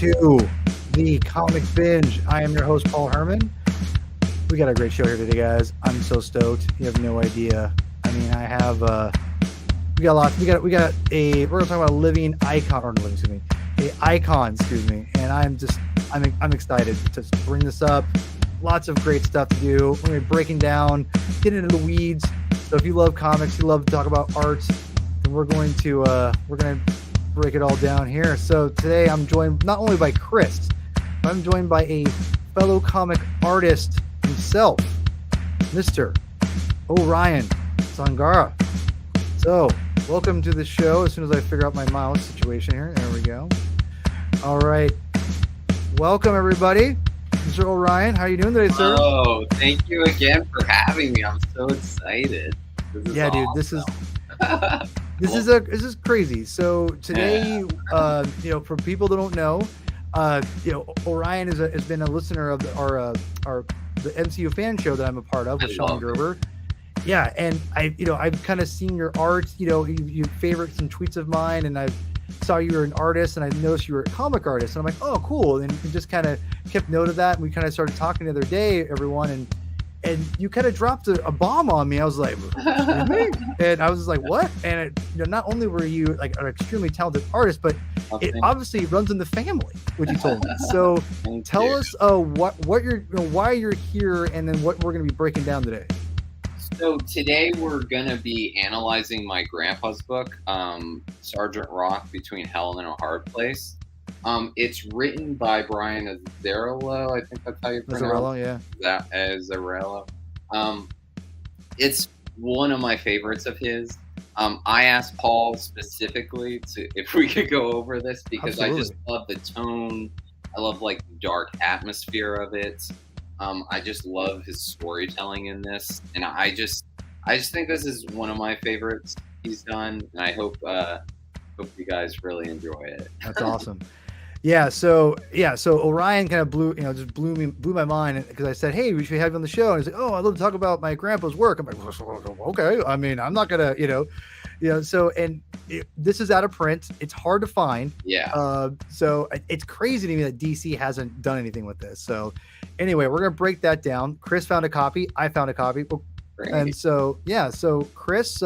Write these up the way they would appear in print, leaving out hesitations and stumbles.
to the Comic Binge. I am your host, Paul Herman. We got a great show here today, guys. I'm so stoked. You have no idea. I mean, I have we got lots. We're gonna talk about a living icon, or living, excuse me, a icon, excuse me. And I'm excited to bring this up. Lots of great stuff to do. We're gonna be breaking down, getting into the weeds. So if you love comics, you love to talk about art, then we're gonna break it all down here. So today I'm joined not only by Chris, but I'm joined by a fellow comic artist himself, Mr. Orion Sangara. So welcome to the show. As soon as I figure out my mouse situation here, there we go. All right, welcome everybody. Mr. Orion, how are you doing today, sir? Oh, thank you again for having me. I'm so excited. Yeah, awesome. Dude, this is crazy. So today, for people that don't know, Orion has been a listener of the MCU fan show that I'm a part of with Sean Gerber. Yeah, and I've kind of seen your art. You favorite some tweets of mine, and I saw you were an artist, and I noticed you were a comic artist, and I'm like, oh, cool, and just kind of kept note of that, and we kind of started talking the other day, everyone, and you kind of dropped a bomb on me. I was like, and I was like, what? And not only were you like an extremely talented artist, but it obviously runs in the family, what you told me. So tell us what you're, why you're here, and then what we're going to be breaking down today. So today we're going to be analyzing my grandpa's book, Sgt Rock, Between Hell and a Hard Place. It's written by Brian Azzarello. I think that's how you pronounce it. Azzarello. It's one of my favorites of his. I asked Paul specifically if we could go over this because Absolutely. I just love the tone. I love the dark atmosphere of it. I just love his storytelling in this, and I just think this is one of my favorites he's done, and I hope you guys really enjoy it. That's awesome. Yeah, so Orion kind of blew my mind because I said, hey, we should have you on the show, and he's like, oh, I'd love to talk about my grandpa's work. I'm like, okay. I mean, I'm not gonna, So, and this is out of print. It's hard to find. Yeah. So it's crazy to me that DC hasn't done anything with this. So, anyway, we're gonna break that down. Chris found a copy. I found a copy. Great. And so, yeah. So, Chris,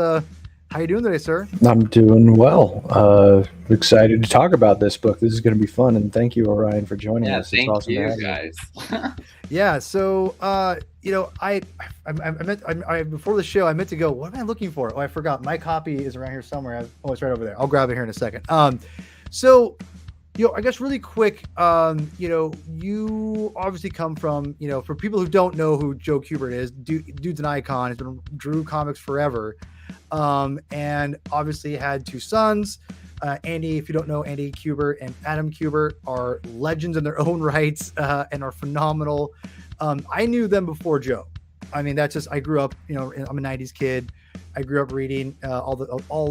how you doing today, sir? I'm doing well. Excited to talk about this book. This is going to be fun, and thank you, Orion, for joining us. It's awesome to have guys. Yeah. So, I before the show, I meant to go. What am I looking for? Oh, I forgot. My copy is around here somewhere. It's right over there. I'll grab it here in a second. So, I guess really quick, you obviously come from, for people who don't know who Joe Kubert is, dude's an icon. He's been drew comics forever. And obviously had two sons. Andy, if you don't know, Andy Kubert and Adam Kubert are legends in their own rights, and are phenomenal. I knew them before Joe. I mean, that's just, I grew up, I'm a 90s kid. I grew up reading all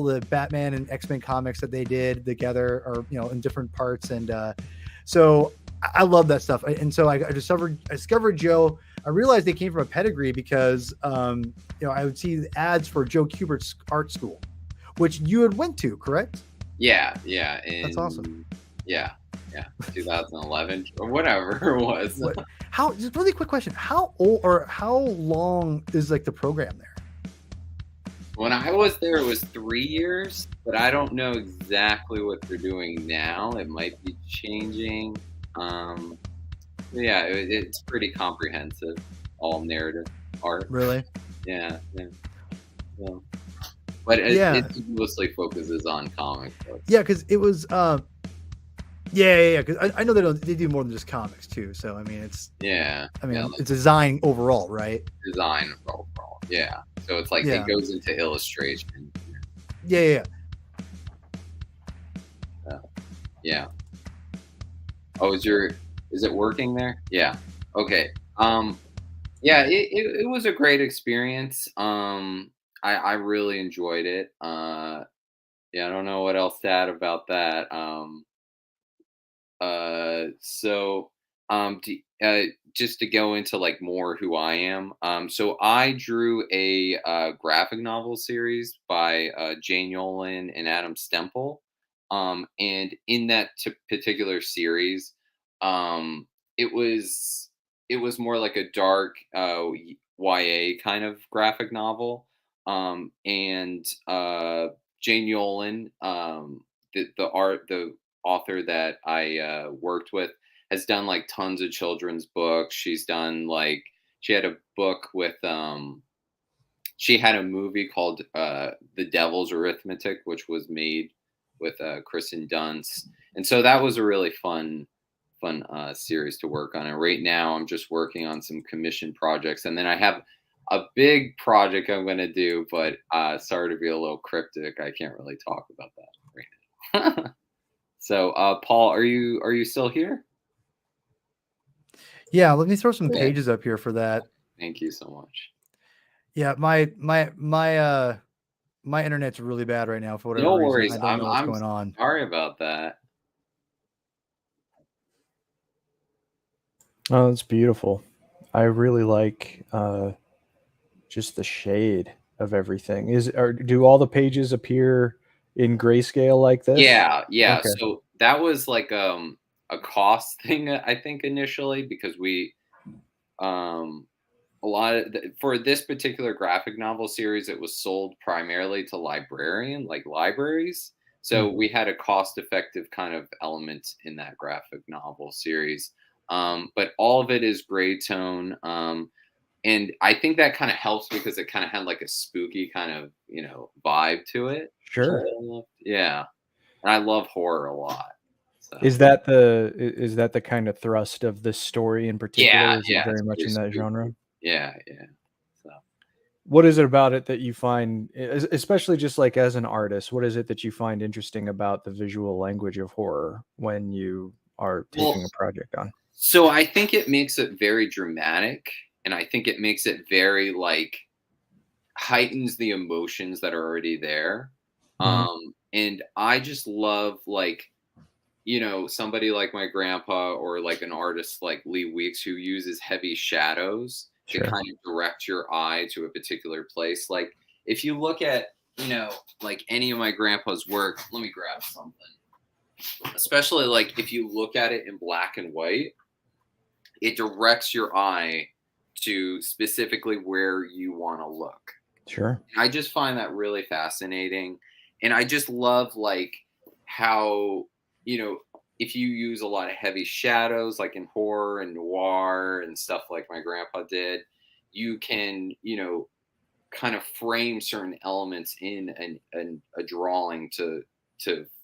the Batman and X-Men comics that they did together, or in different parts, and so I love that stuff. And so I discovered Joe. I realized they came from a pedigree because I would see the ads for Joe Kubert's art school, which you had went to, correct? Yeah. That's awesome. Yeah. 2011 or whatever it was. Just really quick question: how old or how long is the program there? When I was there, it was 3 years, but I don't know exactly what they're doing now. It might be changing. It's pretty comprehensive, all narrative art. Really? Yeah. But it mostly focuses on comic books. Yeah, because it was. Because I know they do more than just comics too. So I mean, it's it's design overall, right? Design overall, yeah. So it's it goes into illustration. Yeah. Oh, is it working there? Yeah. Okay. It was a great experience. I really enjoyed it. I don't know what else to add about that. Just to go into more who I am. So I drew a graphic novel series by Jane Yolen and Adam Stempel. And in that particular series, it was more like a dark YA kind of graphic novel. And Jane Yolen, the author that I worked with, has done like tons of children's books. She's done like she had a book with she had a movie called The Devil's Arithmetic, which was made with Kristen Dunst, and so that was a really fun series to work on. And right now, I'm just working on some commission projects, and then I have a big project I'm going to do. But sorry to be a little cryptic, I can't really talk about that right now. So, Paul, are you still here? Yeah, let me throw some pages up here for that. Thank you so much. Yeah, my internet's really bad right now for whatever No reason. worries. I don't know what's going on. Sorry about that. Oh, it's beautiful. I really like just the shade of everything. Do all the pages appear in grayscale like this? Yeah. Okay. So that was like a cost thing, I think, initially, because we a lot of for this particular graphic novel series, it was sold primarily to libraries. So we had a cost-effective kind of element in that graphic novel series. But all of it is gray tone. And I think that kind of helps because it kind of had like a spooky kind of, vibe to it. Sure. Yeah. And I love horror a lot. So. Is that the kind of thrust of this story in particular? Yeah, Is it very much in that genre? Yeah. So. What is it about it that you find, especially just like as an artist, what is it that you find interesting about the visual language of horror when you are taking a project on? So I think it makes it very dramatic, and I think it makes it very like heightens the emotions that are already there. And I just love like, somebody like my grandpa or like an artist like Lee Weeks who uses heavy shadows to kind of direct your eye to a particular place. Like if you look at, like any of my grandpa's work, let me grab something. Especially like if you look at it in black and white, it directs your eye to specifically where you want to look. Sure. I just find that really fascinating. And I just love like how, if you use a lot of heavy shadows, like in horror and noir and stuff like my grandpa did, you can, kind of frame certain elements in a drawing to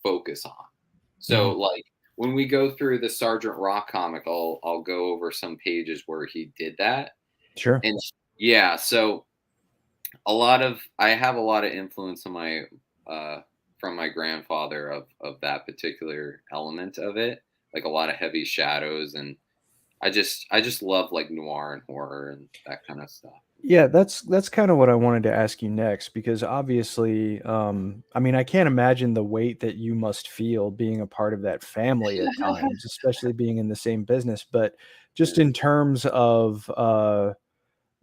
focus on. So like when we go through the Sgt Rock comic, I'll go over some pages where he did that. Sure. And yeah, so I have a lot of influence on my from my grandfather of that particular element of it, like a lot of heavy shadows, and I just love like noir and horror and that kind of stuff. Yeah, that's kind of what I wanted to ask you next, because obviously, I mean, I can't imagine the weight that you must feel being a part of that family at times, especially being in the same business. But just in terms of,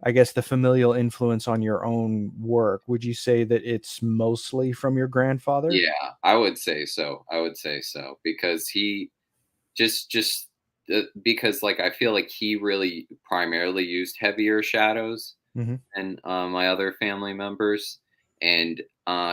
I guess, the familial influence on your own work, would you say that it's mostly from your grandfather? Yeah, I would say so. Because he just because like I feel like he really primarily used heavier shadows than my other family members, and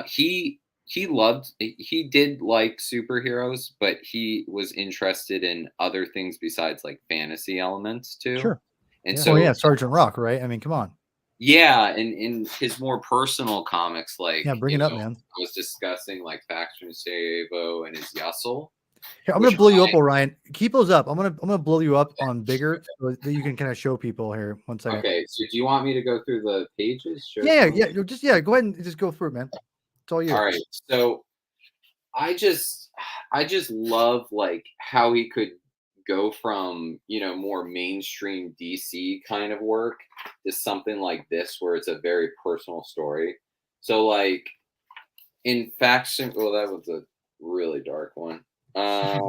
he did like superheroes, but he was interested in other things besides like fantasy elements too. Sure. And Yeah. so Sgt Rock, right? I mean, come on. yeah, and in his more personal comics, like Yeah, bring it up, man. I was discussing like Facts from Sarajevo and his Yussel. Here, I'm gonna blow you up, Orion. Keep those up. I'm gonna blow you up on bigger so that you can kind of show people here. 1 second. Okay, so do you want me to go through the pages? Yeah. Go ahead and just go through it, man. It's all you. All right. So I just love like how he could go from more mainstream DC kind of work to something like this where it's a very personal story. So like in Faction, well, that was a really dark one. Let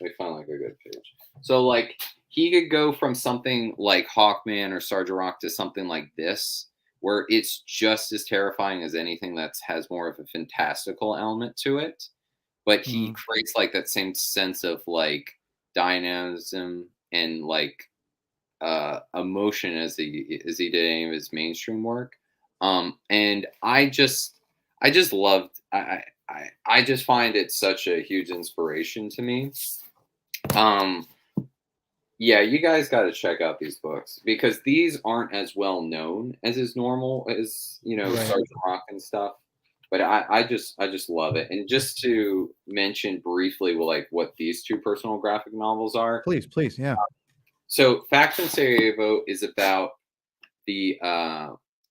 me find like a good page. So like he could go from something like Hawkman or Sgt Rock to something like this, where it's just as terrifying as anything that has more of a fantastical element to it. But he creates like that same sense of like dynamism and like emotion as he did any of his mainstream work. And I just loved I just find it such a huge inspiration to me. Um, yeah, you guys got to check out these books because these aren't as well known as is normal as Right. Sergeant Rock and stuff. But I just love it. And just to mention briefly, well, like what these two personal graphic novels are. Please, yeah. So, Faction Sarajevo is about the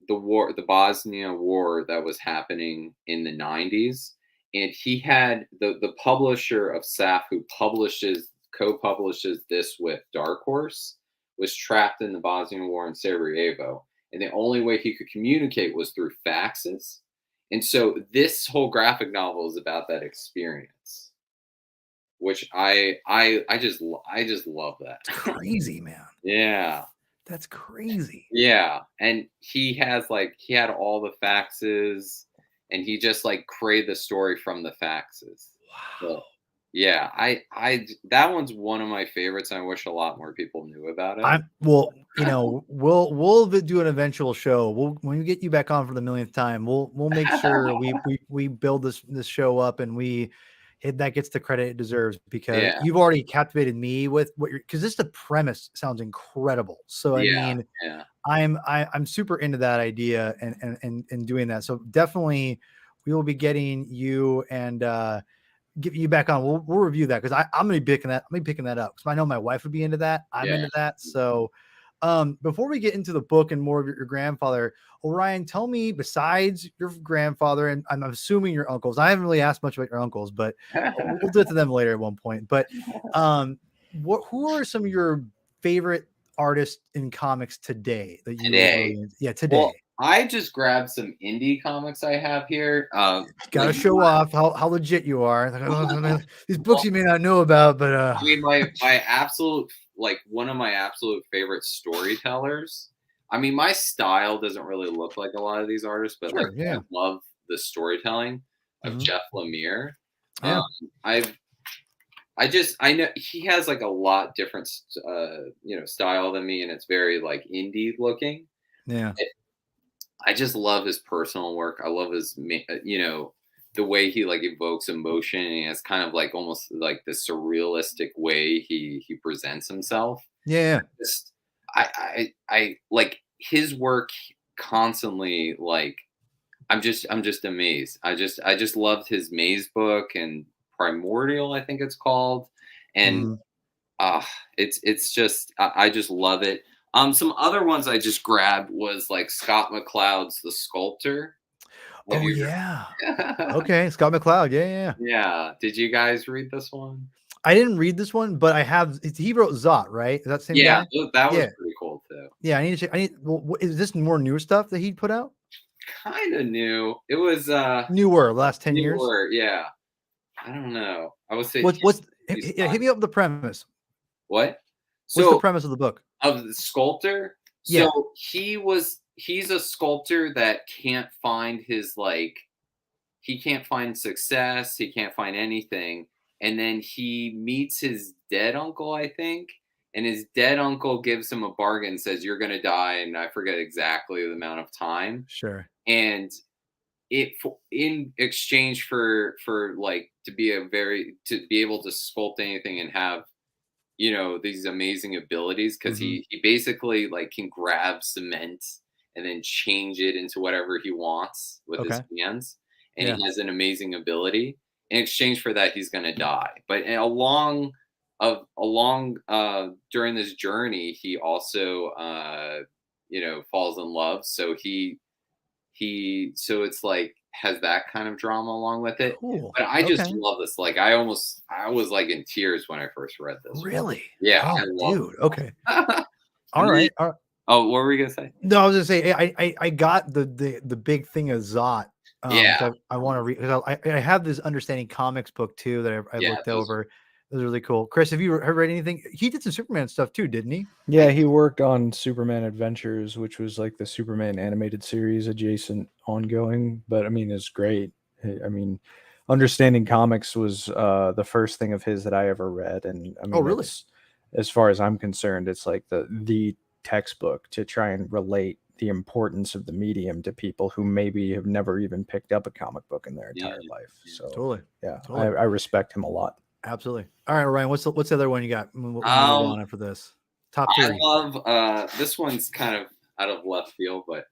war, the Bosnia War that was happening in the 90s, and he had the publisher of SAF who co-publishes this with Dark Horse was trapped in the Bosnian War in Sarajevo, and the only way he could communicate was through faxes. And so this whole graphic novel is about that experience, which I just love that. It's crazy, man. Yeah. That's crazy. Yeah. And he had all the faxes and he just like created the story from the faxes. Wow. So, yeah, I that one's one of my favorites. And I wish a lot more people knew about it. We'll do an eventual show. When we get you back on for the millionth time, we'll make sure we build this show up and that gets the credit it deserves because you've already captivated me with what because the premise sounds incredible. So I mean, I'm super into that idea and doing that. So definitely we will be getting you and get you back on. We'll review that because I'm gonna be picking that. Up because I know my wife would be into that. I'm into that. So before we get into the book and more of your grandfather, Orion, tell me, besides your grandfather, and I'm assuming your uncles, I haven't really asked much about your uncles, but we'll get to them later at one point. But who are some of your favorite artists in comics today that you today? Well, I just grabbed some indie comics I have here. Gotta show off how legit you are. These books you may not know about, but I mean, my absolute one of my absolute favorite storytellers. I mean, my style doesn't really look like a lot of these artists, but I love the storytelling of Jeff Lemire. Yeah. I know he has like a lot different style than me, and it's very like indie looking. Yeah. I just love his personal work. I love his the way he like evokes emotion, and he has kind of like almost like the surrealistic way he presents himself. Yeah. I like his work constantly. Like I'm just amazed. I just loved his Maze book and Primordial, I think it's called, and it's just I just love it. Some other ones I just grabbed was like Scott Mccloud's The Sculptor. Okay, Scott Mcleod. Yeah. Did you guys read this one? I didn't read this one, but I have. He wrote Zot, right? Is that the same guy? That was pretty cool too. Yeah, I need to check. Is this more newer stuff that he put out? Kind of new. It was newer last 10 years. Yeah. I don't know. I would say hit me up with the premise. What? What's the premise of the book? Of the sculptor? So he's a sculptor that can't find he can't find success, he can't find anything. And then he meets his dead uncle, I think. And his dead uncle gives him a bargain, says you're gonna die, and I forget exactly the amount of time. Sure. And in exchange for like to be able to sculpt anything and have these amazing abilities, because he basically like can grab cement and then change it into whatever he wants with his hands, and he has an amazing ability. In exchange for that, he's gonna die. But along during this journey, he also falls in love. So so it's like has that kind of drama along with it. Cool. But I just love this. Like I was like in tears when I first read this. Really? Yeah. Dude. Okay. All right. Oh, what were we gonna say? No, I was gonna say I got the big thing of Zot. I want to read because I have this Understanding Comics book too that I looked over. It was really cool. Chris, have you read anything? He did some Superman stuff too, didn't he? Yeah, he worked on Superman Adventures, which was like the Superman animated series adjacent ongoing. But I mean, it's great. I mean, Understanding Comics was the first thing of his that I ever read, and I mean, really? it's, as far as I'm concerned, it's like the textbook to try and relate the importance of the medium to people who maybe have never even picked up a comic book in their entire life. So Totally. yeah, Totally. I respect him a lot. Absolutely. All right, Ryan. What's the other one you got? We'll move Um, on after this. Top I 3. love this one's kind of out of left field, but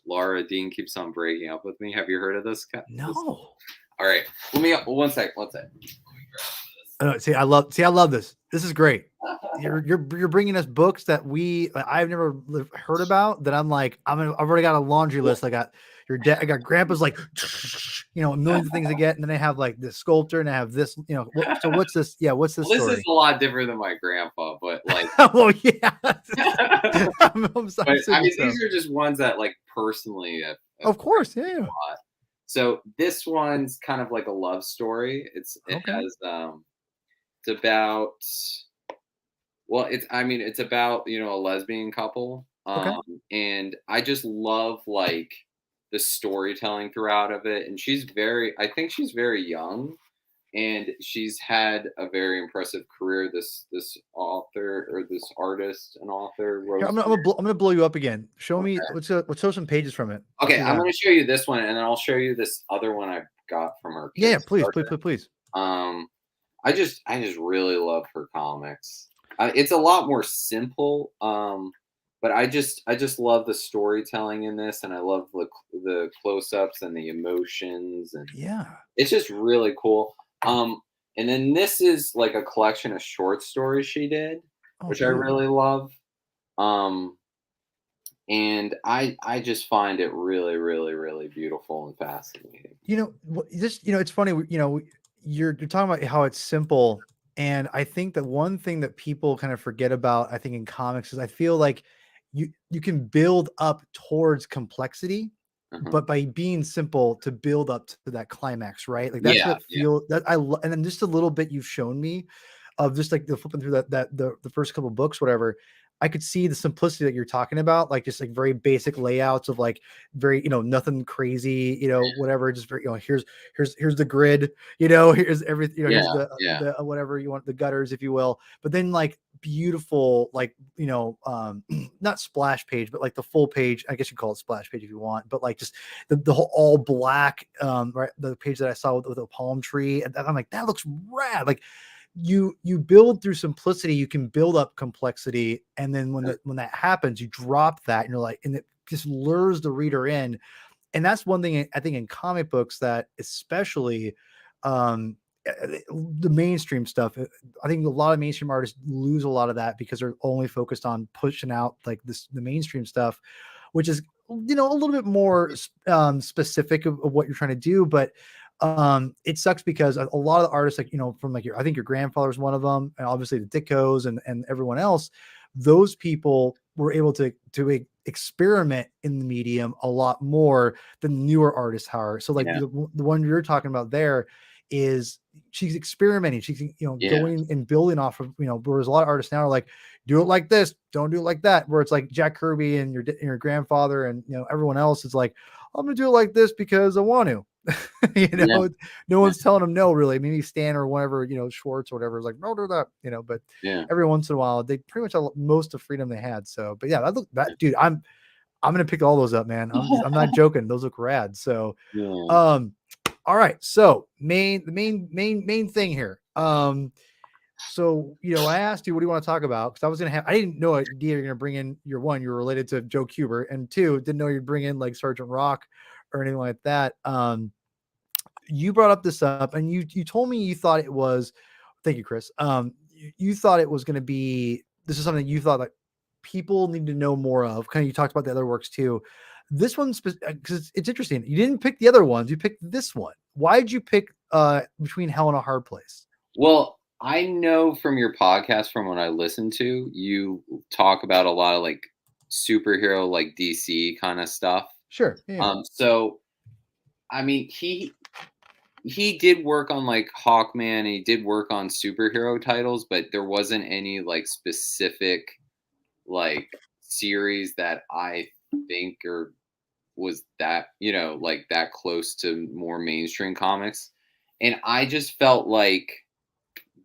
Laura Dean keeps on breaking up with me. Have you heard of this? No. All right. Let me one sec. See, I love this. This is great. You're bringing us books that I've never heard about. That I've already got a laundry list. I got your dad. I got Grandpa's like, millions of things to get, and then I have like this sculptor, and I have this. So what's this? Yeah, what's this story? This is a lot different than my grandpa, but like, well, yeah. These are just ones that like personally. Of course, yeah. So this one's kind of like a love story. It's about. Well, it's about a lesbian couple, and I just love like the storytelling throughout of it. And I think she's very young, and she's had a very impressive career. This author or this artist and author. Here, I'm gonna blow you up again. Show me. Let's show some pages from it. Okay, I'm gonna show you this one, and then I'll show you this other one I got from her. Yeah, please. I just really love her comics. It's a lot more simple, but I just love the storytelling in this, and I love the close-ups and the emotions, and it's just really cool. And then this is like a collection of short stories she did, which I really love. And I just find it really, really, really beautiful and fascinating. It's funny. You're talking about how it's simple. And I think that one thing that people kind of forget about, I think in comics, is I feel like you can build up towards complexity, but by being simple to build up to that climax, right? Like that's and then just a little bit you've shown me of just like the flipping through the first couple books, whatever. I could see the simplicity that you're talking about, like just like very basic layouts of like very, nothing crazy, whatever. Just very, here's the grid, here's everything, here's the whatever you want, the gutters, if you will. But then like beautiful, like, not splash page, but like the full page. I guess you call it splash page if you want, but like just the whole all black, right. The page that I saw with a palm tree, and I'm like, that looks rad. Like, you build through simplicity, you can build up complexity, and then when that happens, you drop that, and you're like, and it just lures the reader in. And that's one thing I think in comic books that especially the mainstream stuff, I think a lot of mainstream artists lose a lot of that because they're only focused on pushing out like the mainstream stuff, which is a little bit more specific of what you're trying to do. But it sucks because a lot of the artists, like, from like I think your grandfather's one of them, and obviously the Dickos and everyone else, those people were able to experiment in the medium a lot more than newer artists are. So like the one you're talking about there is she's experimenting. She's, going and building off of, whereas a lot of artists now are like, do it like this, don't do it like that. Where it's like Jack Kirby and your grandfather and, everyone else is like, I'm going to do it like this because I want to. No one's telling them no, really. Maybe Stan or whatever, Schwartz or whatever is like, no, do that, but every once in a while they pretty much have most of the freedom they had. So, but yeah, dude, I'm gonna pick all those up, man. I'm not joking. Those look rad. So, all right. So the main thing here. So, I asked you, what do you want to talk about? Because I didn't know idea you're going to bring in you're related to Joe Kubert, and 2, didn't know you'd bring in like Sgt Rock or anything like that. You brought this up, and you told me you thought it was, thank you, Chris. You thought it was going to be, this is something you thought that people need to know more of. Kind of, you talked about the other works too. This one's because it's interesting. You didn't pick the other ones. You picked this one. Why did you pick Between Hell and a Hard Place? Well, I know from your podcast, from what I listen to, you talk about a lot of like superhero, like DC kind of stuff. Sure. Yeah. So, I mean, he did work on like Hawkman, and he did work on superhero titles, but there wasn't any like specific like series that I think was that, like that close to more mainstream comics. and I just felt like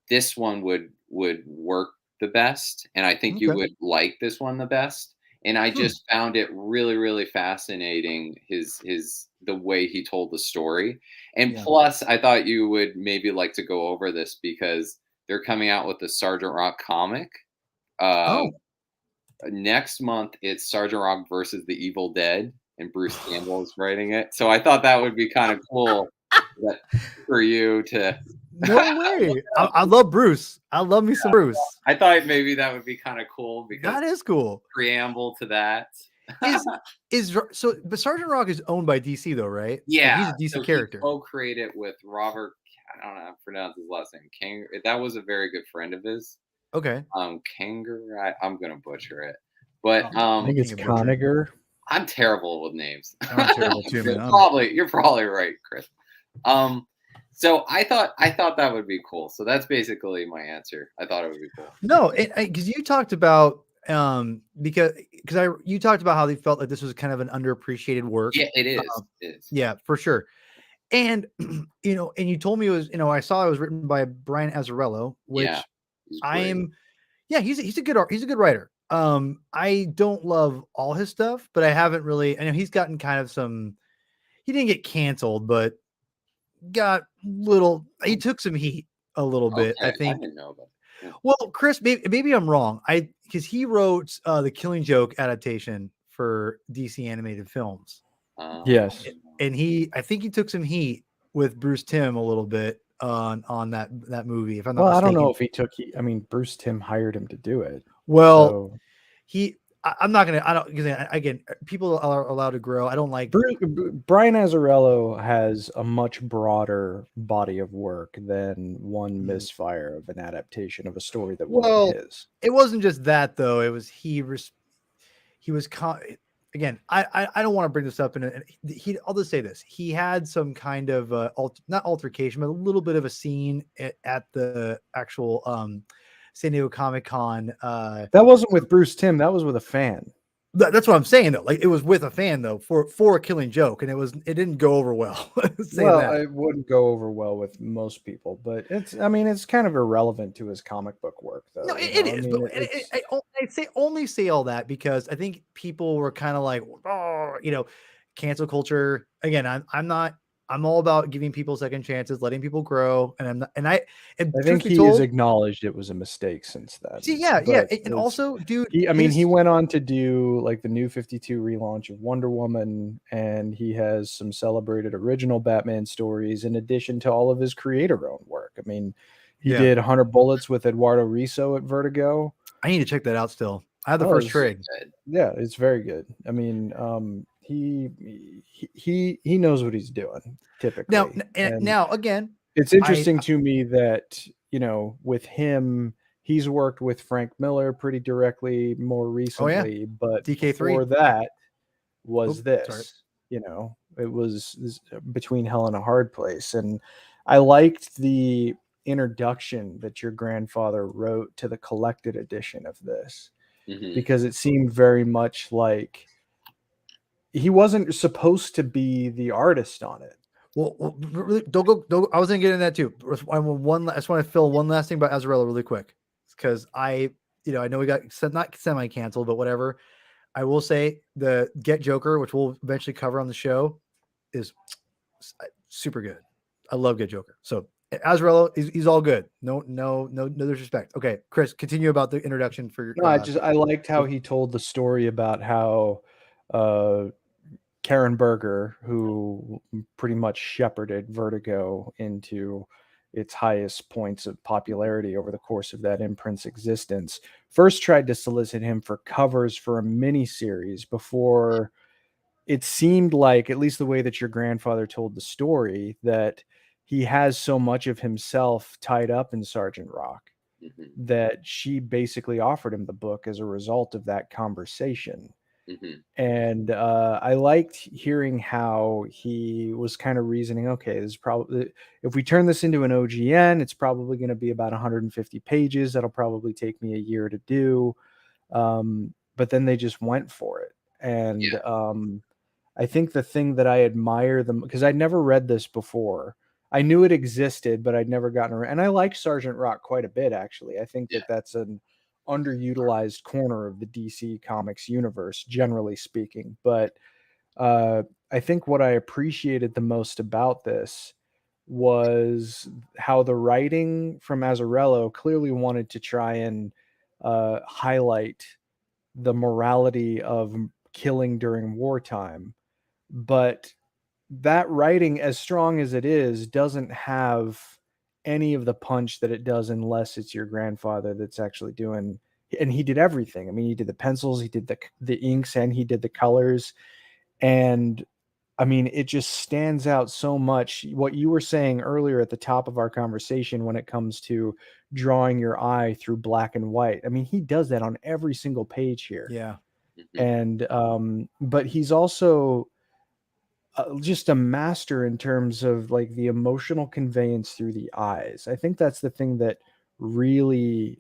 this one would work the best, and I think you Okay. would like this one the best. And I just found it really, really fascinating the way he told the story. And Yeah. plus, I thought you would maybe like to go over this because they're coming out with the Sergeant Rock comic. Oh. Next month, it's Sergeant Rock versus the Evil Dead, and Bruce Campbell is writing it. So I thought that would be kind of cool for you to. No way. I love Bruce. I love me some Bruce. I thought maybe that would be kind of cool because That is cool. preamble to that. So, but Sergeant Rock is owned by DC though, right? Yeah, Like, he's a DC character. He co-created with Robert. I don't know how to pronounce his last name. That was a very good friend of his. Okay. Kanger. I'm gonna butcher it, but I think it's Coniger. I'm terrible with names. I'm terrible too, man. You're probably right, Chris. So I thought that would be cool. So that's basically my answer. I thought it would be cool. No, because you talked about because you talked about how they felt like this was kind of an underappreciated work. Yeah, it is. It is. Yeah, for sure. And and you told me it was, I saw it was written by Brian Azzarello, which he's a good writer. I don't love all his stuff, but I haven't really. I know he's gotten kind of he didn't get canceled, but he took some heat a little bit. I think. I didn't know about it. Well, Chris, maybe I'm wrong. Because he wrote the Killing Joke adaptation for DC animated films. Yes, and I think he took some heat with Bruce Timm a little bit on that movie. If I'm not mistaken. I don't know if he took. I mean, Bruce Timm hired him to do it. Well, I'm not gonna. I don't, because again, people are allowed to grow. I don't like Brian Azzarello has a much broader body of work than one misfire of an adaptation of a story that wasn't his. It wasn't just that though. It was he was again. I don't want to bring this up, I'll just say this: he had some kind of not altercation, but a little bit of a scene at the actual San Diego Comic-Con. That wasn't with Bruce Timm. That was with a fan. That's what I'm saying though. Like, it was with a fan though for a Killing Joke, and it didn't go over well. It wouldn't go over well with most people, but it's kind of irrelevant to his comic book work though. No, it is. I only say all that because I think people were kind of like, cancel culture. Again, I'm all about giving people second chances, letting people grow, and I think he has acknowledged it was a mistake since then. See, and also, dude, he went on to do like the New 52 relaunch of Wonder Woman, and he has some celebrated original Batman stories in addition to all of his creator-owned work. I mean, he did 100 Bullets with Eduardo Risso at Vertigo. I need to check that out still. I have the first trade. Yeah, it's very good. I mean, he knows what he's doing typically. Now again, it's interesting to me that with him, he's worked with Frank Miller pretty directly more recently, but DK3 before that was it was this, Between Hell and a Hard Place, and I liked the introduction that your grandfather wrote to the collected edition of this because it seemed very much like he wasn't supposed to be the artist on it. Well, really, don't go. I was gonna get into that too. I just want to fill one last thing about Azzarello really quick, because I know we got not semi-canceled, but whatever. I will say the Get Joker, which we'll eventually cover on the show, is super good. I love Get Joker. So Azzarello, he's all good. No disrespect. Okay, Chris, continue about the introduction for. No, I liked how he told the story about how Karen Berger, who pretty much shepherded Vertigo into its highest points of popularity over the course of that imprint's existence, first tried to solicit him for covers for a mini-series before it seemed like, at least the way that your grandfather told the story, that he has so much of himself tied up in Sgt. Rock that she basically offered him the book as a result of that conversation. And I liked hearing how he was kind of reasoning, okay, this is probably, if we turn this into an OGN, it's probably going to be about 150 pages. That'll probably take me a year to do. But then they just went for it. And I think the thing that I admire them, because I'd never read this before, I knew it existed, but I'd never gotten around. And I like Sgt. Rock quite a bit, actually. I think Yeah. that that's an underutilized corner of the DC Comics universe, generally speaking. But I think what I appreciated the most about this was how the writing from Azzarello clearly wanted to try and highlight the morality of killing during wartime, but that writing, as strong as it is, doesn't have any of the punch that it does unless it's your grandfather that's actually doing. And he did everything. I mean, he did the pencils, he did the inks, and he did the colors. And I mean, it just stands out so much. What you were saying earlier at the top of our conversation when it comes to drawing your eye through black and white. I mean, he does that on every single page here. Yeah. And but he's also just a master in terms of like the emotional conveyance through the eyes. I think that's the thing that really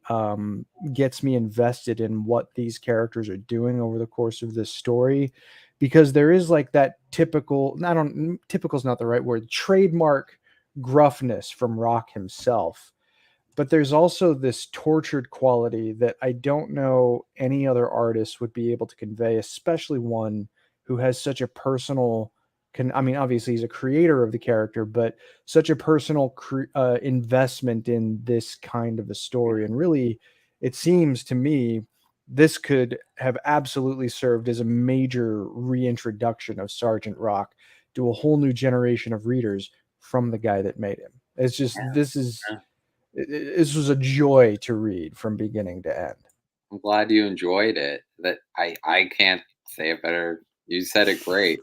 gets me invested in what these characters are doing over the course of this story, because there is like that typical, typical is not the right word, trademark gruffness from Rock himself. But there's also this tortured quality that I don't know any other artist would be able to convey, especially one who has such a personal I mean, obviously he's a creator of the character, but such a personal investment in this kind of a story. And really, it seems to me this could have absolutely served as a major reintroduction of Sergeant Rock to a whole new generation of readers from the guy that made him. It's just this was a joy to read from beginning to end. I'm glad you enjoyed it. That I can't say it better. You said it great.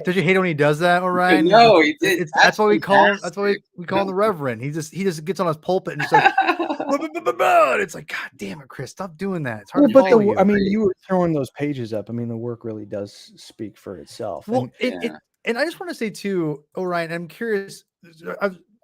Does you hate when he does that, Orion? No, he did. That's why we call him. That's why fantastic. we call him the Reverend. He just gets on his pulpit and just like, and it's like, God damn it, Chris, stop doing that. It's hard to follow you. I mean, you were throwing those pages up. I mean, the work really does speak for itself. Well, and I just want to say too, Orion, I'm curious.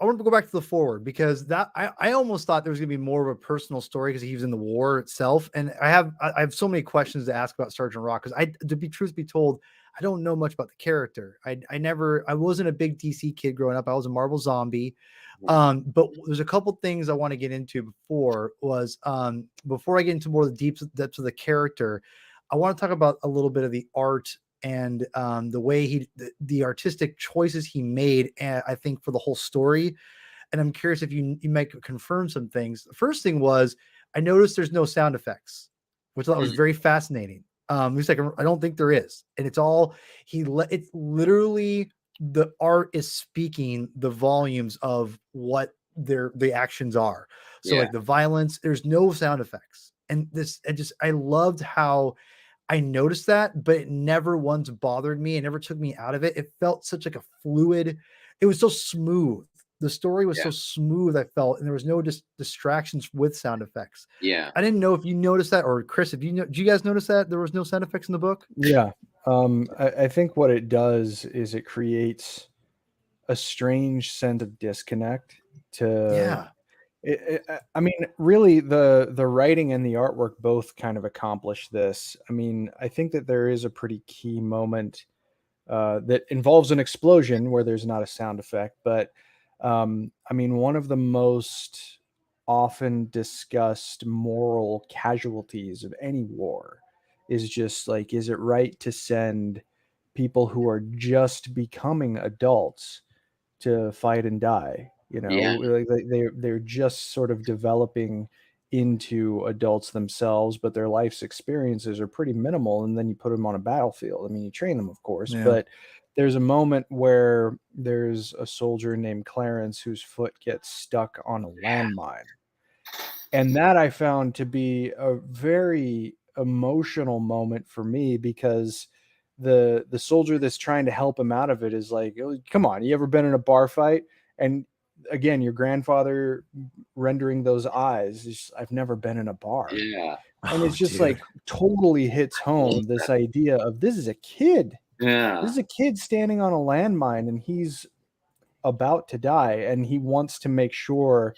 I want to go back to the forward because that I almost thought there was going to be more of a personal story because he was in the war itself, and I have so many questions to ask about Sergeant Rock because truth be told, I don't know much about the character. I wasn't a big DC kid growing up. I was a Marvel zombie. But there's a couple things I want to get into before I get into more of the depths of the character, I want to talk about a little bit of the art and the way the artistic choices he made, I think, for the whole story. And I'm curious if you might confirm some things. The first thing was I noticed there's no sound effects, which I thought was very fascinating. He's like, I don't think there is, and it's all it's literally the art is speaking the volumes of what the actions are. So like the violence, there's no sound effects, and I loved how I noticed that, but it never once bothered me. It never took me out of it. It felt such like a fluid. It was so smooth. The story was so smooth, I felt, and there was no distractions with sound effects. Yeah. I didn't know if you noticed that, or Chris, did you guys notice that there was no sound effects in the book? Yeah. I think what it does is it creates a strange sense of disconnect I mean, really, the writing and the artwork both kind of accomplish this. I mean, I think that there is a pretty key moment that involves an explosion where there's not a sound effect, but I mean, one of the most often discussed moral casualties of any war is just like, is it right to send people who are just becoming adults to fight and die? You know, like they're just sort of developing into adults themselves, but their life's experiences are pretty minimal. And then you put them on a battlefield. I mean, you train them, of course, but there's a moment where there's a soldier named Clarence whose foot gets stuck on a landmine. And that I found to be a very emotional moment for me, because the soldier that's trying to help him out of it is like, oh, come on, you ever been in a bar fight? And again, your grandfather rendering those eyes, I've never been in a bar. Yeah. And it's just like totally hits home this idea of this is a kid. Yeah. This is a kid standing on a landmine and he's about to die, and he wants to make sure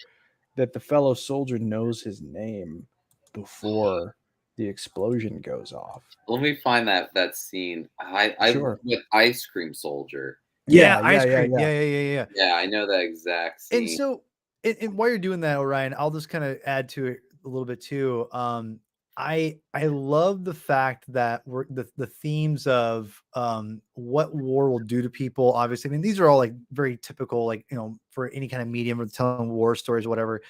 that the fellow soldier knows his name before the explosion goes off. Let me find that scene. I Sure. with Ice Cream Soldier. Yeah, Yeah, ice yeah, yeah, cream. yeah. Yeah. Yeah, I know that exact And scene. so, and while you're doing that, Orion, I'll just kind of add to it a little bit too. I love the fact that we're the themes of what war will do to people. Obviously, I mean these are all like very typical, like for any kind of medium or telling war stories, or whatever.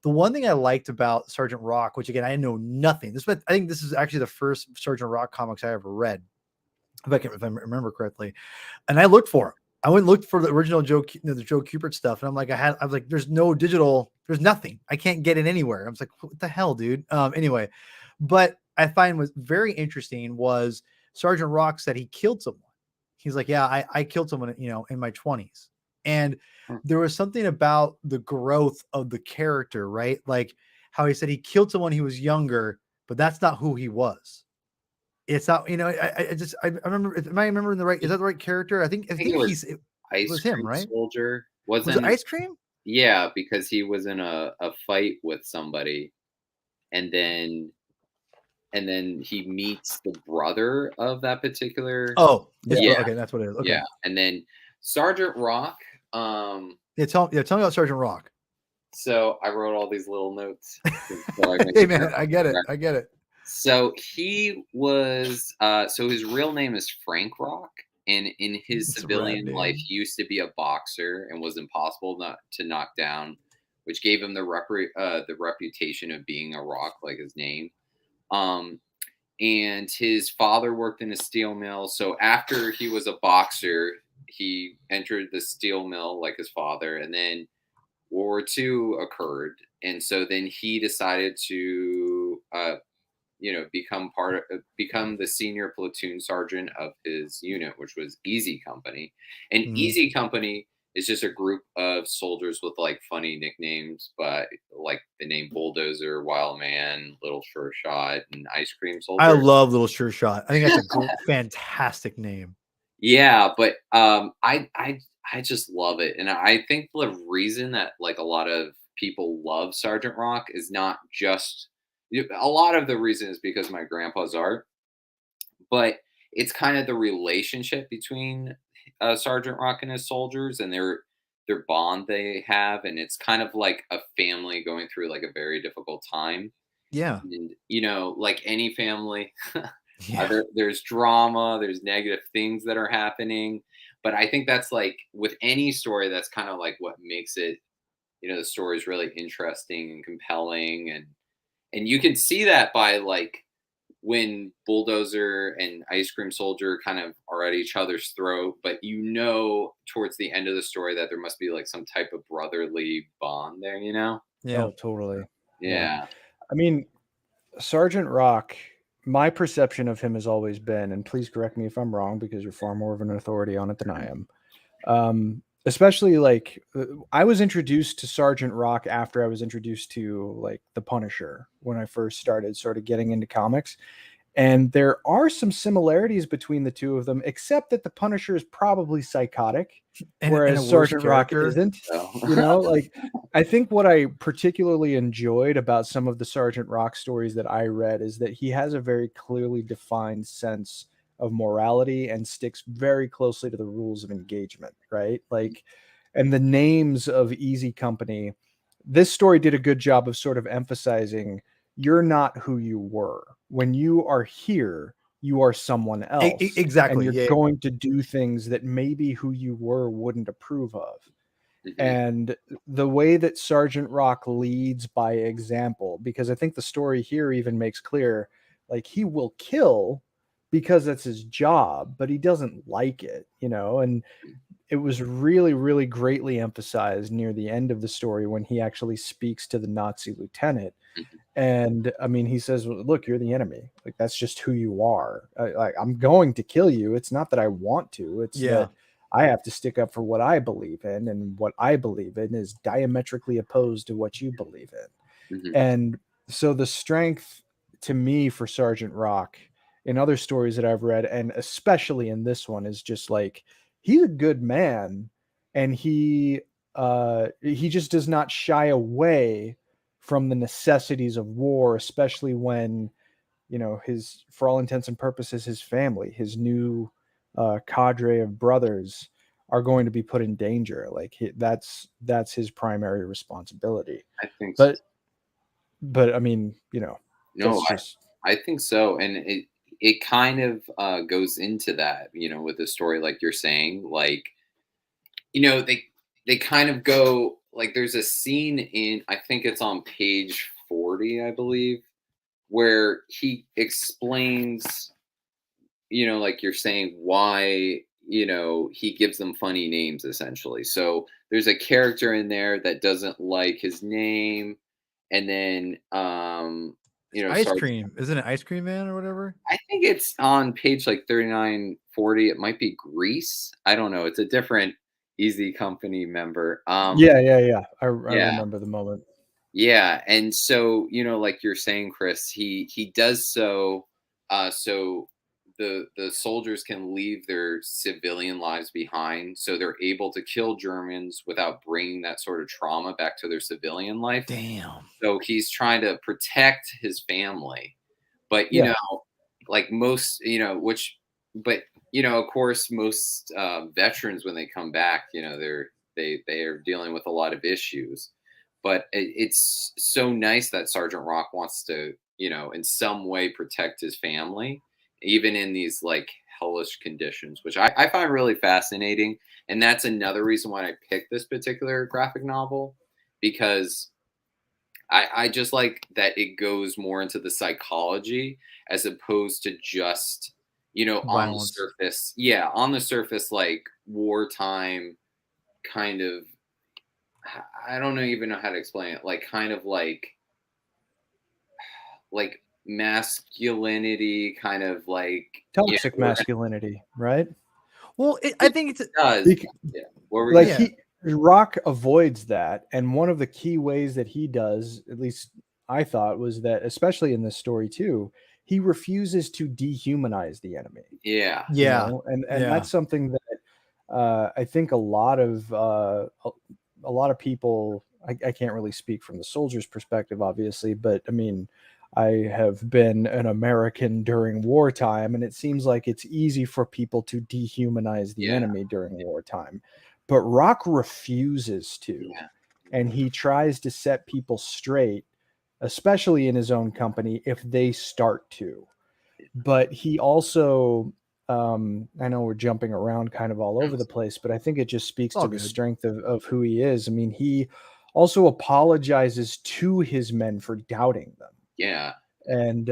The one thing I liked about Sergeant Rock, which again I know nothing. I think this is actually the first Sergeant Rock comics I ever read, if I remember correctly. And I looked for him. I went and looked for the original the Joe Kubert stuff, and I was like, there's no digital, there's nothing. I can't get it anywhere. I was like, what the hell, dude? Anyway, but I find was very interesting was Sergeant Rock said he killed someone. He's like, yeah, I killed someone, in my 20s, and there was something about the growth of the character, right? Like how he said he killed someone he was younger, but that's not who he was. It's not, I remember. Am I remembering the right? Is that the right character? I I think think it was it Ice was him, Cream right? Soldier. Was it Wasn't ice cream? Yeah, because he was in a fight with somebody, and then he meets the brother of that particular. Oh, Yeah, okay, that's what it is. Okay, yeah, and then Sergeant Rock. tell me about Sergeant Rock. So I wrote all these little notes. So I make Hey sure man, I get it. So he was so his real name is Frank Rock, and in his It's a rad civilian life name. he used to be a boxer and was impossible not to knock down, which gave him the reputation of being a rock like his name. Um and his father worked in a steel mill, so after he was a boxer, he entered the steel mill like his father, and then World War II occurred, and so then he decided to become the senior platoon sergeant of his unit, which was Easy Company. And Mhm. Easy Company is just a group of soldiers with like funny nicknames, but like the name Bulldozer, Wild Man, Little Sure Shot, and Ice Cream I Soldier. love Little Sure Shot. I think that's a fantastic name. Yeah, but I just love it, and I think the reason that like a lot of people love Sergeant Rock is not just a lot of the reason is because my grandpa's art, but it's kind of the relationship between Sergeant Rock and his soldiers and their bond they have, and it's kind of like a family going through like a very difficult time. Yeah, And like any family, yeah, there's drama, there's negative things that are happening, but I think that's like with any story, that's kind of like what makes it. The story is really interesting and compelling, and you can see that by like when Bulldozer and Ice Cream Soldier kind of are at each other's throat, but towards the end of the story that there must be like some type of brotherly bond there. yeah. Oh, totally. Yeah. Yeah. I mean, Sergeant Rock, my perception of him has always been, and please correct me if I'm wrong because you're far more of an authority on it than I am. Especially like I was introduced to Sergeant Rock after I was introduced to like the Punisher when I first started sort of getting into comics. And there are some similarities between the two of them, except that the Punisher is probably psychotic, And a whereas worse Sergeant Rock character. isn't. So Like I think what I particularly enjoyed about some of the Sergeant Rock stories that I read is that he has a very clearly defined sense of morality and sticks very closely to the rules of engagement, right? Like, and the names of Easy Company, this story did a good job of sort of emphasizing you're not who you were. When you are here, you are someone else. And Exactly. you're Yeah. going to do things that maybe who you were wouldn't approve of. mhm, And the way that Sergeant Rock leads by example, because I think the story here even makes clear, like he will kill because that's his job, but he doesn't like it, and it was really, really greatly emphasized near the end of the story when he actually speaks to the Nazi lieutenant. mhm, And I mean, he says, "Well, look, you're the enemy. Like that's just who you are. Like I'm going to kill you. It's not that I want to. It's Yeah. that I have to stick up for what I believe in, and what I believe in is diametrically opposed to what you believe in." mhm, And so the strength to me for Sergeant Rock in other stories that I've read, and especially in this one, is just like he's a good man, and he just does not shy away from the necessities of war, especially when his, for all intents and purposes, his family, his new cadre of brothers are going to be put in danger. Like that's his primary responsibility. I think so. But I mean, you know, No, that's just I think so, and it kind of goes into that, with the story, like you're saying, like they kind of go like there's a scene in I think it's on page 40, I believe, where he explains, like you're saying, why he gives them funny names essentially. So there's a character in there that doesn't like his name, and then Ice Sergeant, cream, isn't it? Ice Cream Man or whatever. I think it's on page like 39, 40. It might be Grease. I don't know. It's a different Easy Company member. yeah. I Yeah, remember the moment. yeah. And so, like you're saying, Chris, he does so so the soldiers can leave their civilian lives behind, so they're able to kill Germans without bringing that sort of trauma back to their civilian life. Damn. So he's trying to protect his family. But Yeah. like most, but of course, most veterans when they come back, they are dealing with a lot of issues. But it's so nice that Sergeant Rock wants to, in some way protect his family, even in these like hellish conditions, which I find really fascinating. And that's another reason why I picked this particular graphic novel, because I just like that it goes more into the psychology as opposed to just, on the Violence. surface. Yeah, on the surface, like wartime kind of, I don't even know how to explain it. Like kind of like masculinity, kind of like Toxic masculinity, right? Well, I think it's does. Yeah. What were Like Yeah. Rock avoids that, and one of the key ways that he does, at least I thought, was that, especially in this story too, he refuses to dehumanize the enemy. Yeah. You yeah, know? And yeah. that's something that I think a lot of people. I can't really speak from the soldier's perspective, obviously, but I mean, I have been an American during wartime, and it seems like it's easy for people to dehumanize the Yeah. enemy during wartime. But Rock refuses to, Yeah. and he tries to set people straight, especially in his own company, if they start to. But he also, I know we're jumping around kind of all over the place, but I think it just speaks All to the good. strength of who he is. I mean, he also apologizes to his men for doubting them. Yeah. And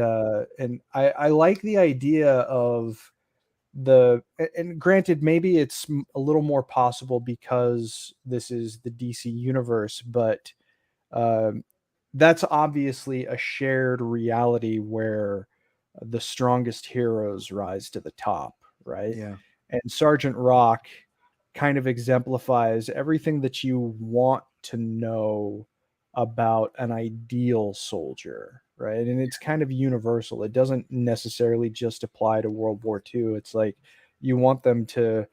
I like the idea of and granted, maybe it's a little more possible because this is the DC universe, but um, that's obviously a shared reality where the strongest heroes rise to the top, right? Yeah. And Sergeant Rock kind of exemplifies everything that you want to know about an ideal soldier, right? And it's kind of universal. It doesn't necessarily just apply to World War II. It's like you want them to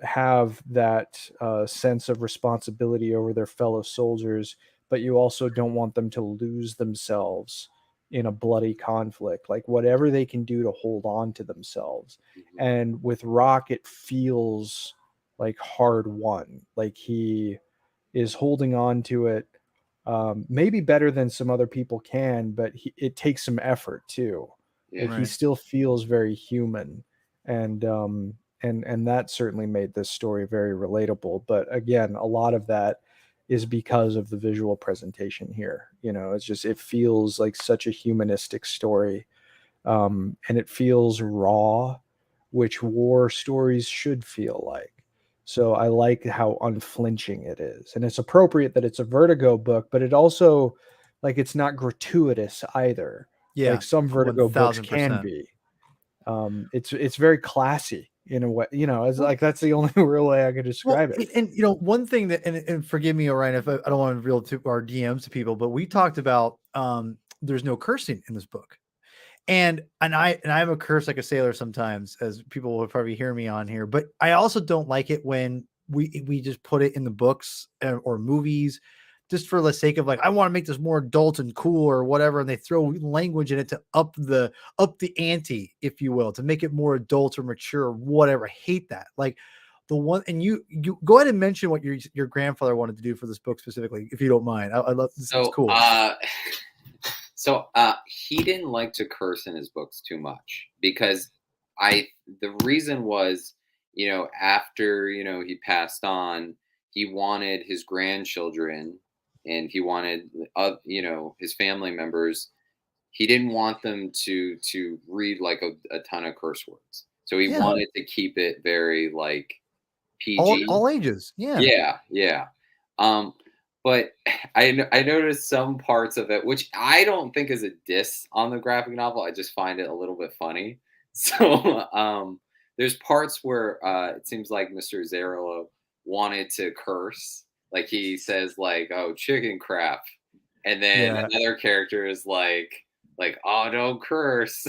have that sense of responsibility over their fellow soldiers, but you also don't want them to lose themselves in a bloody conflict. Like whatever they can do to hold on to themselves. Mhm. And with Rock, it feels like hard won. Like he is holding on to it, maybe better than some other people can, but it takes some effort too. Like Yeah. he Right. still feels very human, and that certainly made this story very relatable. But again, a lot of that is because of the visual presentation here. You know, it feels like such a humanistic story, and it feels raw, which war stories should feel like. So I like how unflinching it is, and it's appropriate that it's a Vertigo book, but it also, like, it's not gratuitous either. Yeah. Like some Vertigo books can 1000%. be. It's very classy in a way. You know, it's like that's the only real way I could describe it. And one thing that, and forgive me, Orion, if I don't want to reveal to our DMs to people, but we talked about there's no cursing in this book. And I'm a curse like a sailor sometimes, as people will probably hear me on here. But I also don't like it when we just put it in the books or movies, just for the sake of like, I want to make this more adult and cool or whatever, and they throw language in it to up the ante, if you will, to make it more adult or mature or whatever. I hate that. Like the one, and you go ahead and mention what your grandfather wanted to do for this book specifically, if you don't mind. I love this. It's cool. So he didn't like to curse in his books too much because the reason was, after, he passed on, he wanted his grandchildren and he wanted, his family members. He didn't want them to read like a ton of curse words. So he wanted to keep it very like PG. All ages. Yeah. Yeah. Yeah. But I noticed some parts of it, which I don't think is a diss on the graphic novel. I just find it a little bit funny. So there's parts where it seems like Mr. Zarello wanted to curse. Like he says like, "Oh, chicken crap." And then another character is like, "Oh, don't curse."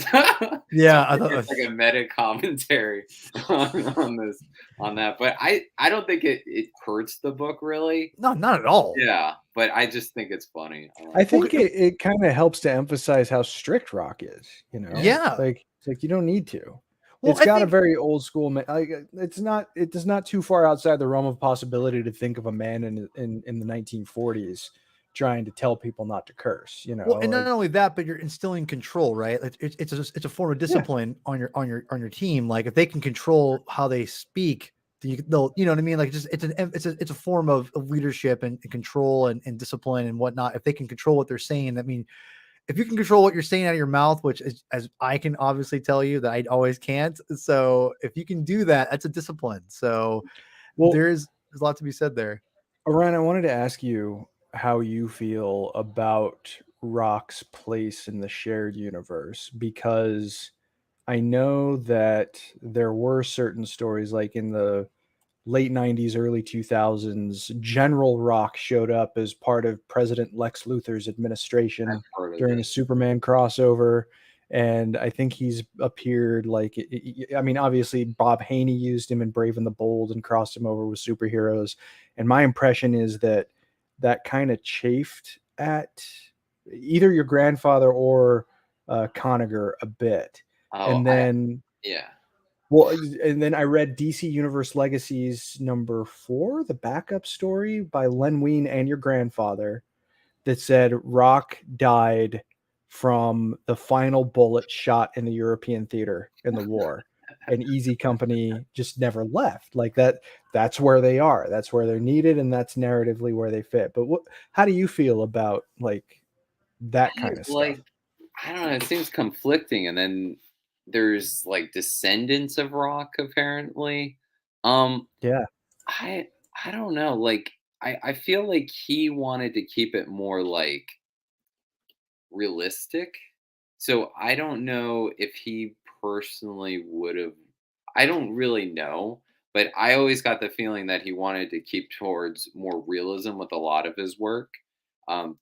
Yeah, I thought it's like a meta commentary on that. But I don't think it hurts the book really. No, not at all. Yeah, but I just think it's funny. I think it kind of helps to emphasize how strict Rock is. Yeah, like it's like you don't need to. Well, It's got a very old school. Like it does not too far outside the realm of possibility to think of a man in the 1940s trying to tell people not to curse. Well, and not only that, but you're instilling control, right? Like it's a form of discipline on your team. Like if they can control how they speak, they'll, you know what I mean? Like it's a form of leadership and control and discipline and whatnot. If they can control what they're saying, that means if you can control what you're saying out of your mouth, which is, as I can obviously tell you that I always can't. So if you can do that, that's a discipline. So there's a lot to be said there. Orion, I wanted to ask you how you feel about Rock's place in the shared universe, because I know that there were certain stories like in the late 90s, early 2000s, General Rock showed up as part of President Lex Luthor's administration during a Superman crossover. And I think he's appeared like, I mean, obviously Bob Haney used him in Brave and the Bold and crossed him over with superheroes. And my impression is that kind of chafed at either your grandfather or Conager a bit. And then, well, and then I read DC Universe Legacies #4, the backup story by Len Wein and your grandfather, that said Rock died from the final bullet shot in the European theater in the war. And Easy Company just never left. Like that's where they are. That's where they're needed, and that's narratively where they fit. But how do you feel about like that kind of stuff? I don't know, it seems conflicting. And then there's like descendants of Rock apparently. Yeah. I don't know. Like I feel like he wanted to keep it more like realistic. So I don't know if he personally would have. I don't really know, but I always got the feeling that he wanted to keep towards more realism with a lot of his work.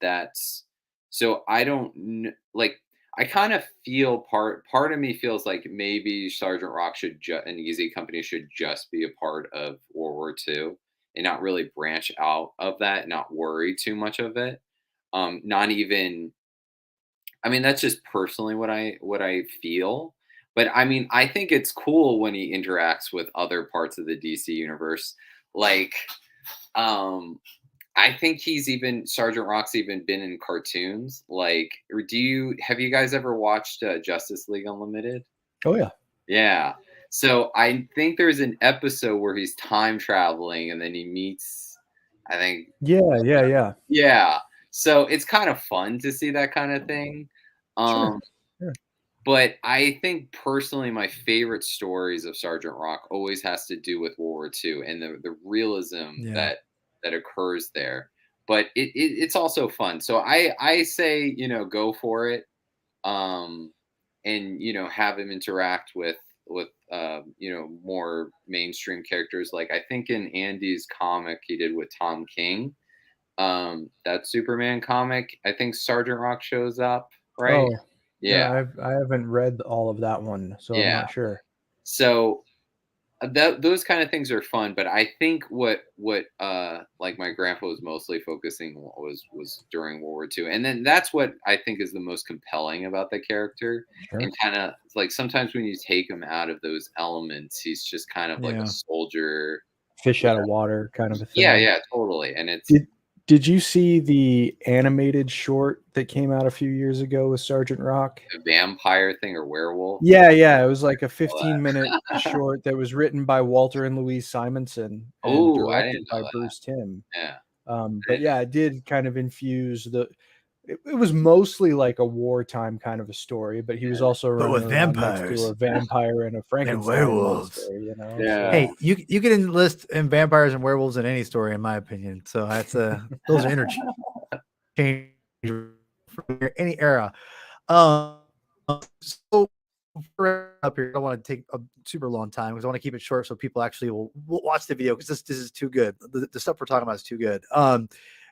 That's so I don't like. I kind of feel part of me feels like maybe Sergeant Rock and Easy Company should just be a part of World War II and not really branch out of that, not worry too much of it. Not even. I mean, that's just personally what I feel. But I mean, I think it's cool when he interacts with other parts of the DC universe. Like, I think Sergeant Rock's even been in cartoons. Like, or have you guys ever watched Justice League Unlimited? Oh yeah. Yeah. So I think there's an episode where he's time traveling and then he meets, I think. Yeah. So it's kind of fun to see that kind of thing. Sure. But I think personally my favorite stories of Sergeant Rock always has to do with World War II and the realism that occurs there. But it's also fun. So I say, go for it. And have him interact with more mainstream characters. Like I think in Andy's comic he did with Tom King, that Superman comic, I think Sergeant Rock shows up, right? Oh, yeah. I haven't read all of that one, so I'm not sure. So those kind of things are fun, but I think what like my grandpa was mostly focusing was during World War II, and then that's what I think is the most compelling about the character. Sure. And kind of like sometimes when you take him out of those elements, he's just kind of like a soldier fish out of water kind of a thing. Yeah, totally. And it's Did you see the animated short that came out a few years ago with Sgt. Rock? a vampire thing or werewolf. Yeah, it was like a 15-minute short that was written by Walter and Louise Simonson and Oh, I directed didn't by know that. Bruce Timm. Yeah. But yeah, it did kind of infuse it was mostly like a wartime kind of a story, but he was also running with around next to vampires a vampire and a Frankenstein werewolves. monster, you know? Yeah. Hey, you can enlist in vampires and werewolves in any story, in my opinion. So that's those are interchangeable for any era. So up here, I don't want to take a super long time because I want to keep it short so people actually will watch the video because this is too good. The stuff we're talking about is too good.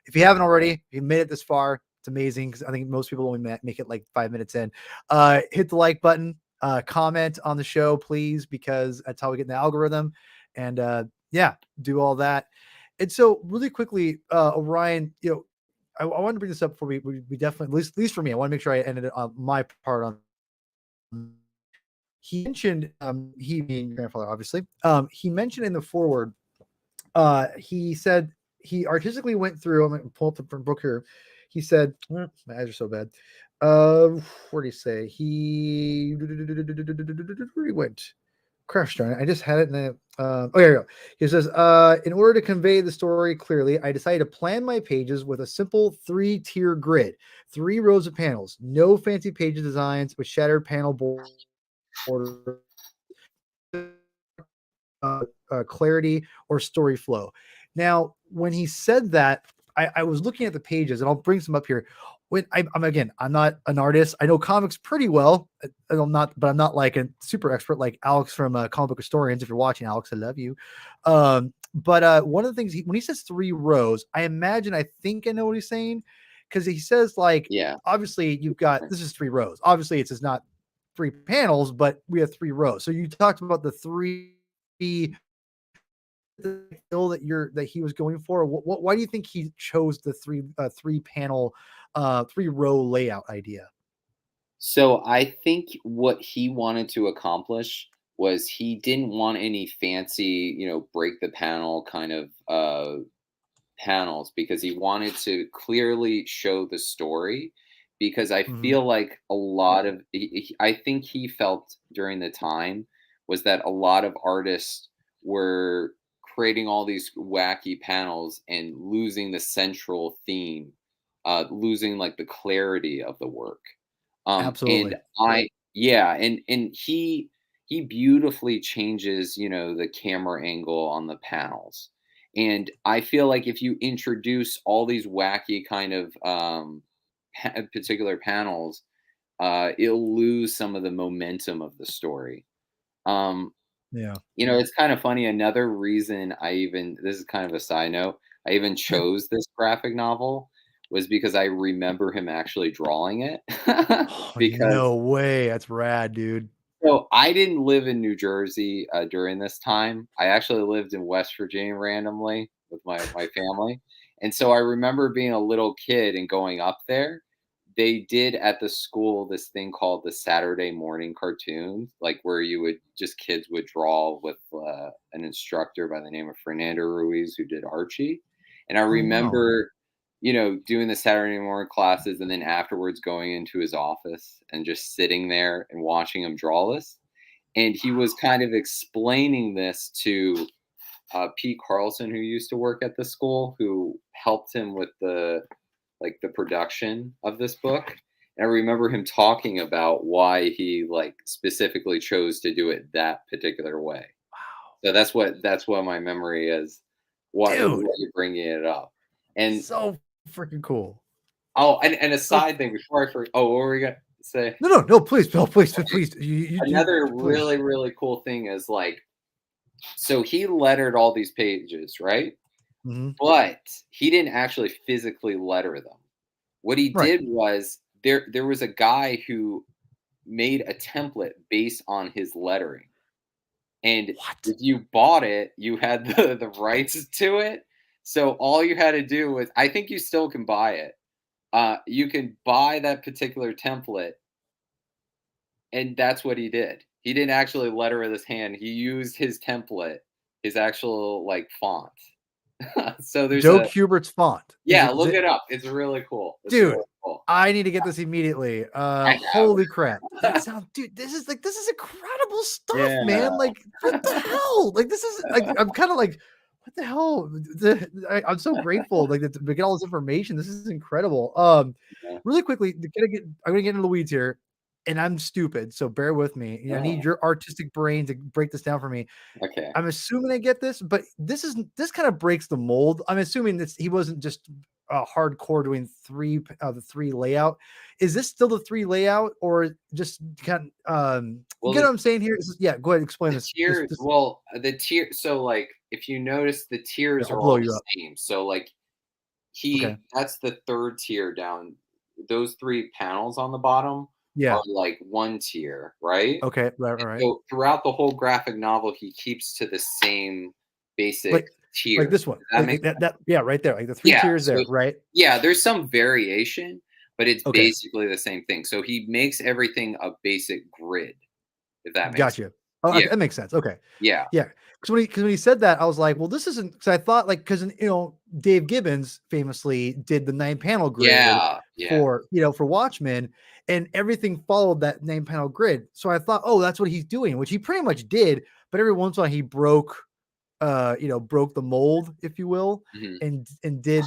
If you haven't already, if you made it this far, it's amazing because I think most people only make it like 5 minutes in. Hit the like button, comment on the show, please, because that's how we get in the algorithm. And yeah, do all that. And so really quickly, Orion, you know, I wanted to bring this up before we definitely, at least for me, I want to make sure I ended it on my part on. He mentioned, he being your grandfather, obviously, he mentioned in the foreword, he said he artistically went through, I'm going to pull up the book here. He said, my eyes are so bad. Where do you say? Where he went? Crash darn it. I just had it in the, oh, here we go. He says, in order to convey the story clearly, I decided to plan my pages with a simple 3-tier grid, 3 rows of panels, no fancy page designs with shattered panel border, clarity or story flow. Now, when he said that, I was looking at the pages, and I'll bring some up here. When I'm not an artist. I know comics pretty well. I'm not like a super expert like Alex from Comic Book Historians. If you're watching, Alex, I love you. But one of the things when he says 3 rows, I think I know what he's saying, because he says like, Yeah. obviously you've got, this is 3 rows. Obviously it's not 3 panels, but we have 3 rows. So you talked about the 3 feel that he was going for. Why do you think he chose the 3 panel 3 row layout idea? So I think what he wanted to accomplish was he didn't want any fancy, break the panel kind of panels, because he wanted to clearly show the story. Because I feel like a lot of, I think he felt during the time was that a lot of artists were creating all these wacky panels and losing the central theme, losing like the clarity of the work. And Absolutely. and he beautifully changes, the camera angle on the panels. And I feel like if you introduce all these wacky kind of particular panels, it'll lose some of the momentum of the story. Um, Yeah. it's kind of funny. Another reason this is kind of a side note, I even chose this graphic novel was because I remember him actually drawing it. Oh, Because no way. That's rad, dude. so I didn't live in New Jersey during this time. I actually lived in West Virginia randomly with my family. And so I remember being a little kid and going up there. They did at the school this thing called the Saturday morning cartoons, like where kids would draw with an instructor by the name of Fernando Ruiz, who did Archie. And I Oh, wow. remember, doing the Saturday morning classes and then afterwards going into his office and just sitting there and watching him draw this. And he was kind of explaining this to Pete Carlson, who used to work at the school, who helped him with the production of this book. And I remember him talking about why he specifically chose to do it that particular way. Wow. So that's what my memory is. What Dude, you're bringing it up. And so freaking cool. and a side thing before I forget. Oh, what were we gonna say? No, please, Bill, please. Another please. really, really cool thing is so he lettered all these pages, right? But he didn't actually physically letter them. What he Right. did was there was a guy who made a template based on his lettering. And if you bought it, you had the rights to it. So all you had to do was, I think you still can buy it. You can buy that particular template, and that's what he did. He didn't actually letter with his hand. He used his template his actual like font. So there's Joe a Kubert's font. yeah, look it up. It's really cool. It's Dude, really cool. I need to get this immediately. I have. Holy crap. That sounds, dude, this is incredible stuff, Yeah. man. Like, what the hell? Like, this is like, I'm kind of like, what the hell? I'm so grateful like to get all this information. This is incredible. Yeah. Really quickly, I'm gonna get into the weeds here, and I'm stupid, so bear with me. I need Oh, your artistic brain to break this down for me. okay. I'm assuming I get this, but this kind of breaks the mold. I'm assuming this he wasn't just hardcore doing the three layout. Is this still the three layout, or just kind you Well, get what I'm saying here? Yeah, go ahead, explain the this. tiers, well, the tier. So like, if you notice, the Yeah, tiers I'll are blow all you the up. same. So like, Okay. that's the third tier down. Those three panels on the bottom Yeah. are like one tier, right? Okay. Right. So throughout the whole graphic novel, he keeps to the same basic Like tier. this one. Does that make That yeah, right there. Like the three Yeah, tiers so there, right? yeah, there's some variation, but it's Okay. basically the same thing. So he makes everything a basic grid, if that makes sense. Gotcha. Oh, Yeah, that makes sense. Okay. yeah, Yeah, because when he said that, I was like, well, this isn't because I thought like because Dave Gibbons famously did the 9-panel grid yeah, yeah, for for Watchmen, and everything followed that 9-panel grid. So I thought, oh, that's what he's doing, which he pretty much did. But every once in a while, he broke the mold, if you will, mhm. and did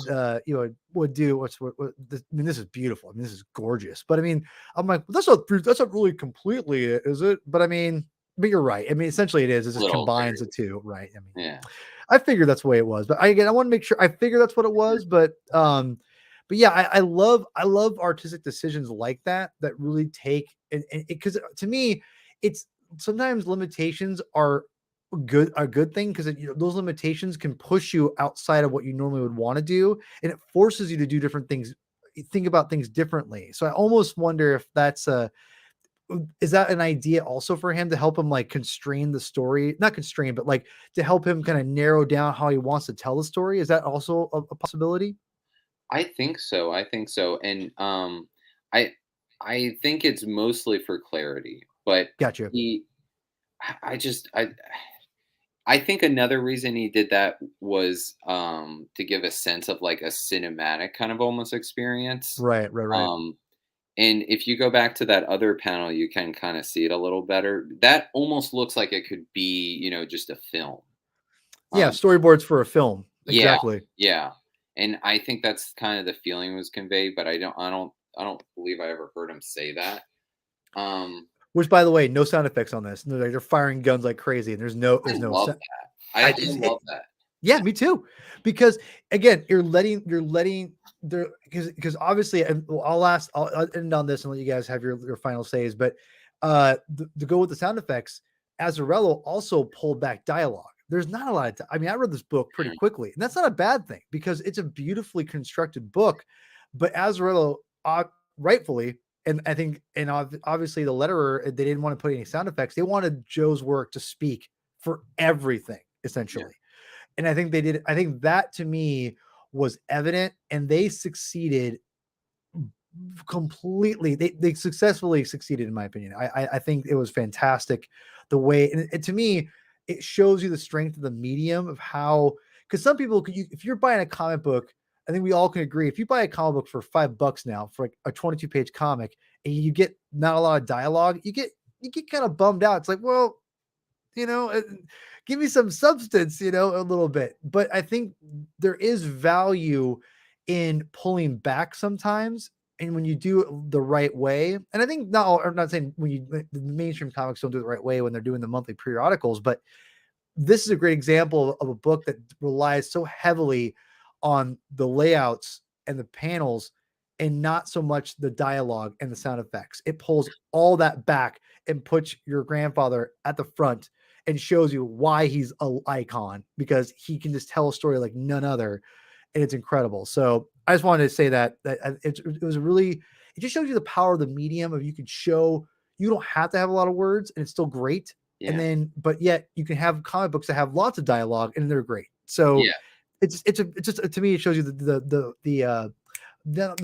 would do what this, I mean, this is beautiful. I mean, this is gorgeous. But I mean, I'm like, well, that's not really completely it, is it? But I mean, but you're right. I mean, essentially it is. It just Little combines the variation. two, right? I mean, Yeah, I figured that's the way it was, but I want to make sure I figure that's what it was. But yeah, I love artistic decisions like that really take and because to me, it's sometimes limitations are a good thing because those limitations can push you outside of what you normally would want to do, and it forces you to do different things, think about things differently. So I almost wonder if that's a is that an idea also for him to help him like constrain the story, not constrain, but like to help him kind of narrow down how he wants to tell the story? Is that also a possibility? I think so. I think so, and I I think it's mostly for clarity, but Gotcha. he, I just I think another reason he did that was to give a sense of like a cinematic kind of almost experience. Right. Um, And if you go back to that other panel, you can kind of see it a little better. That almost looks like it could be, just a film. Yeah, Um, storyboards for a film. yeah, Exactly. yeah. And I think that's kind of the feeling was conveyed, but I don't believe I ever heard him say that. Um, Which, by the way, no sound effects on this. No, they're firing guns like crazy, and I there's no love sound. that. I love that. Yeah, me too. Because again, you're letting there because obviously, and I'll end on this and let you guys have your final says. But to go with the sound effects, Azzarello also pulled back dialogue. There's not a lot of I mean, I read this book pretty Mm, quickly, and that's not a bad thing because it's a beautifully constructed book. But Azzarello, rightfully, and I think, and obviously the letterer, they didn't want to put any sound effects. They wanted Joe's work to speak for everything, yeah, essentially. And I think they did. I think that to me was evident, and they succeeded completely. They successfully succeeded, in my opinion. I think it was fantastic the way, and to me, it shows you the strength of the medium of how. Because some people, if you're buying a comic book, I think we all can agree. If you buy a comic book for $5 now for like a 22-page comic, and you get not a lot of dialogue, you get kind of bummed out. It's like, well, you know, give me some substance, a little bit. But I think there is value in pulling back sometimes. And when you do it the right way, and I think not all, I'm not saying the mainstream comics don't do it the right way when they're doing the monthly periodicals, but this is a great example of a book that relies so heavily on the layouts and the panels and not so much the dialogue and the sound effects. It pulls all that back and puts your grandfather at the front and shows you why he's an icon because he can just tell a story like none other. And it's incredible. So I just wanted to say that it was really, it just shows you the power of the medium of you can show, you don't have to have a lot of words and it's still great. And yeah, then, but yet you can have comic books that have lots of dialogue and they're great. So yeah, it's just to me, it shows you the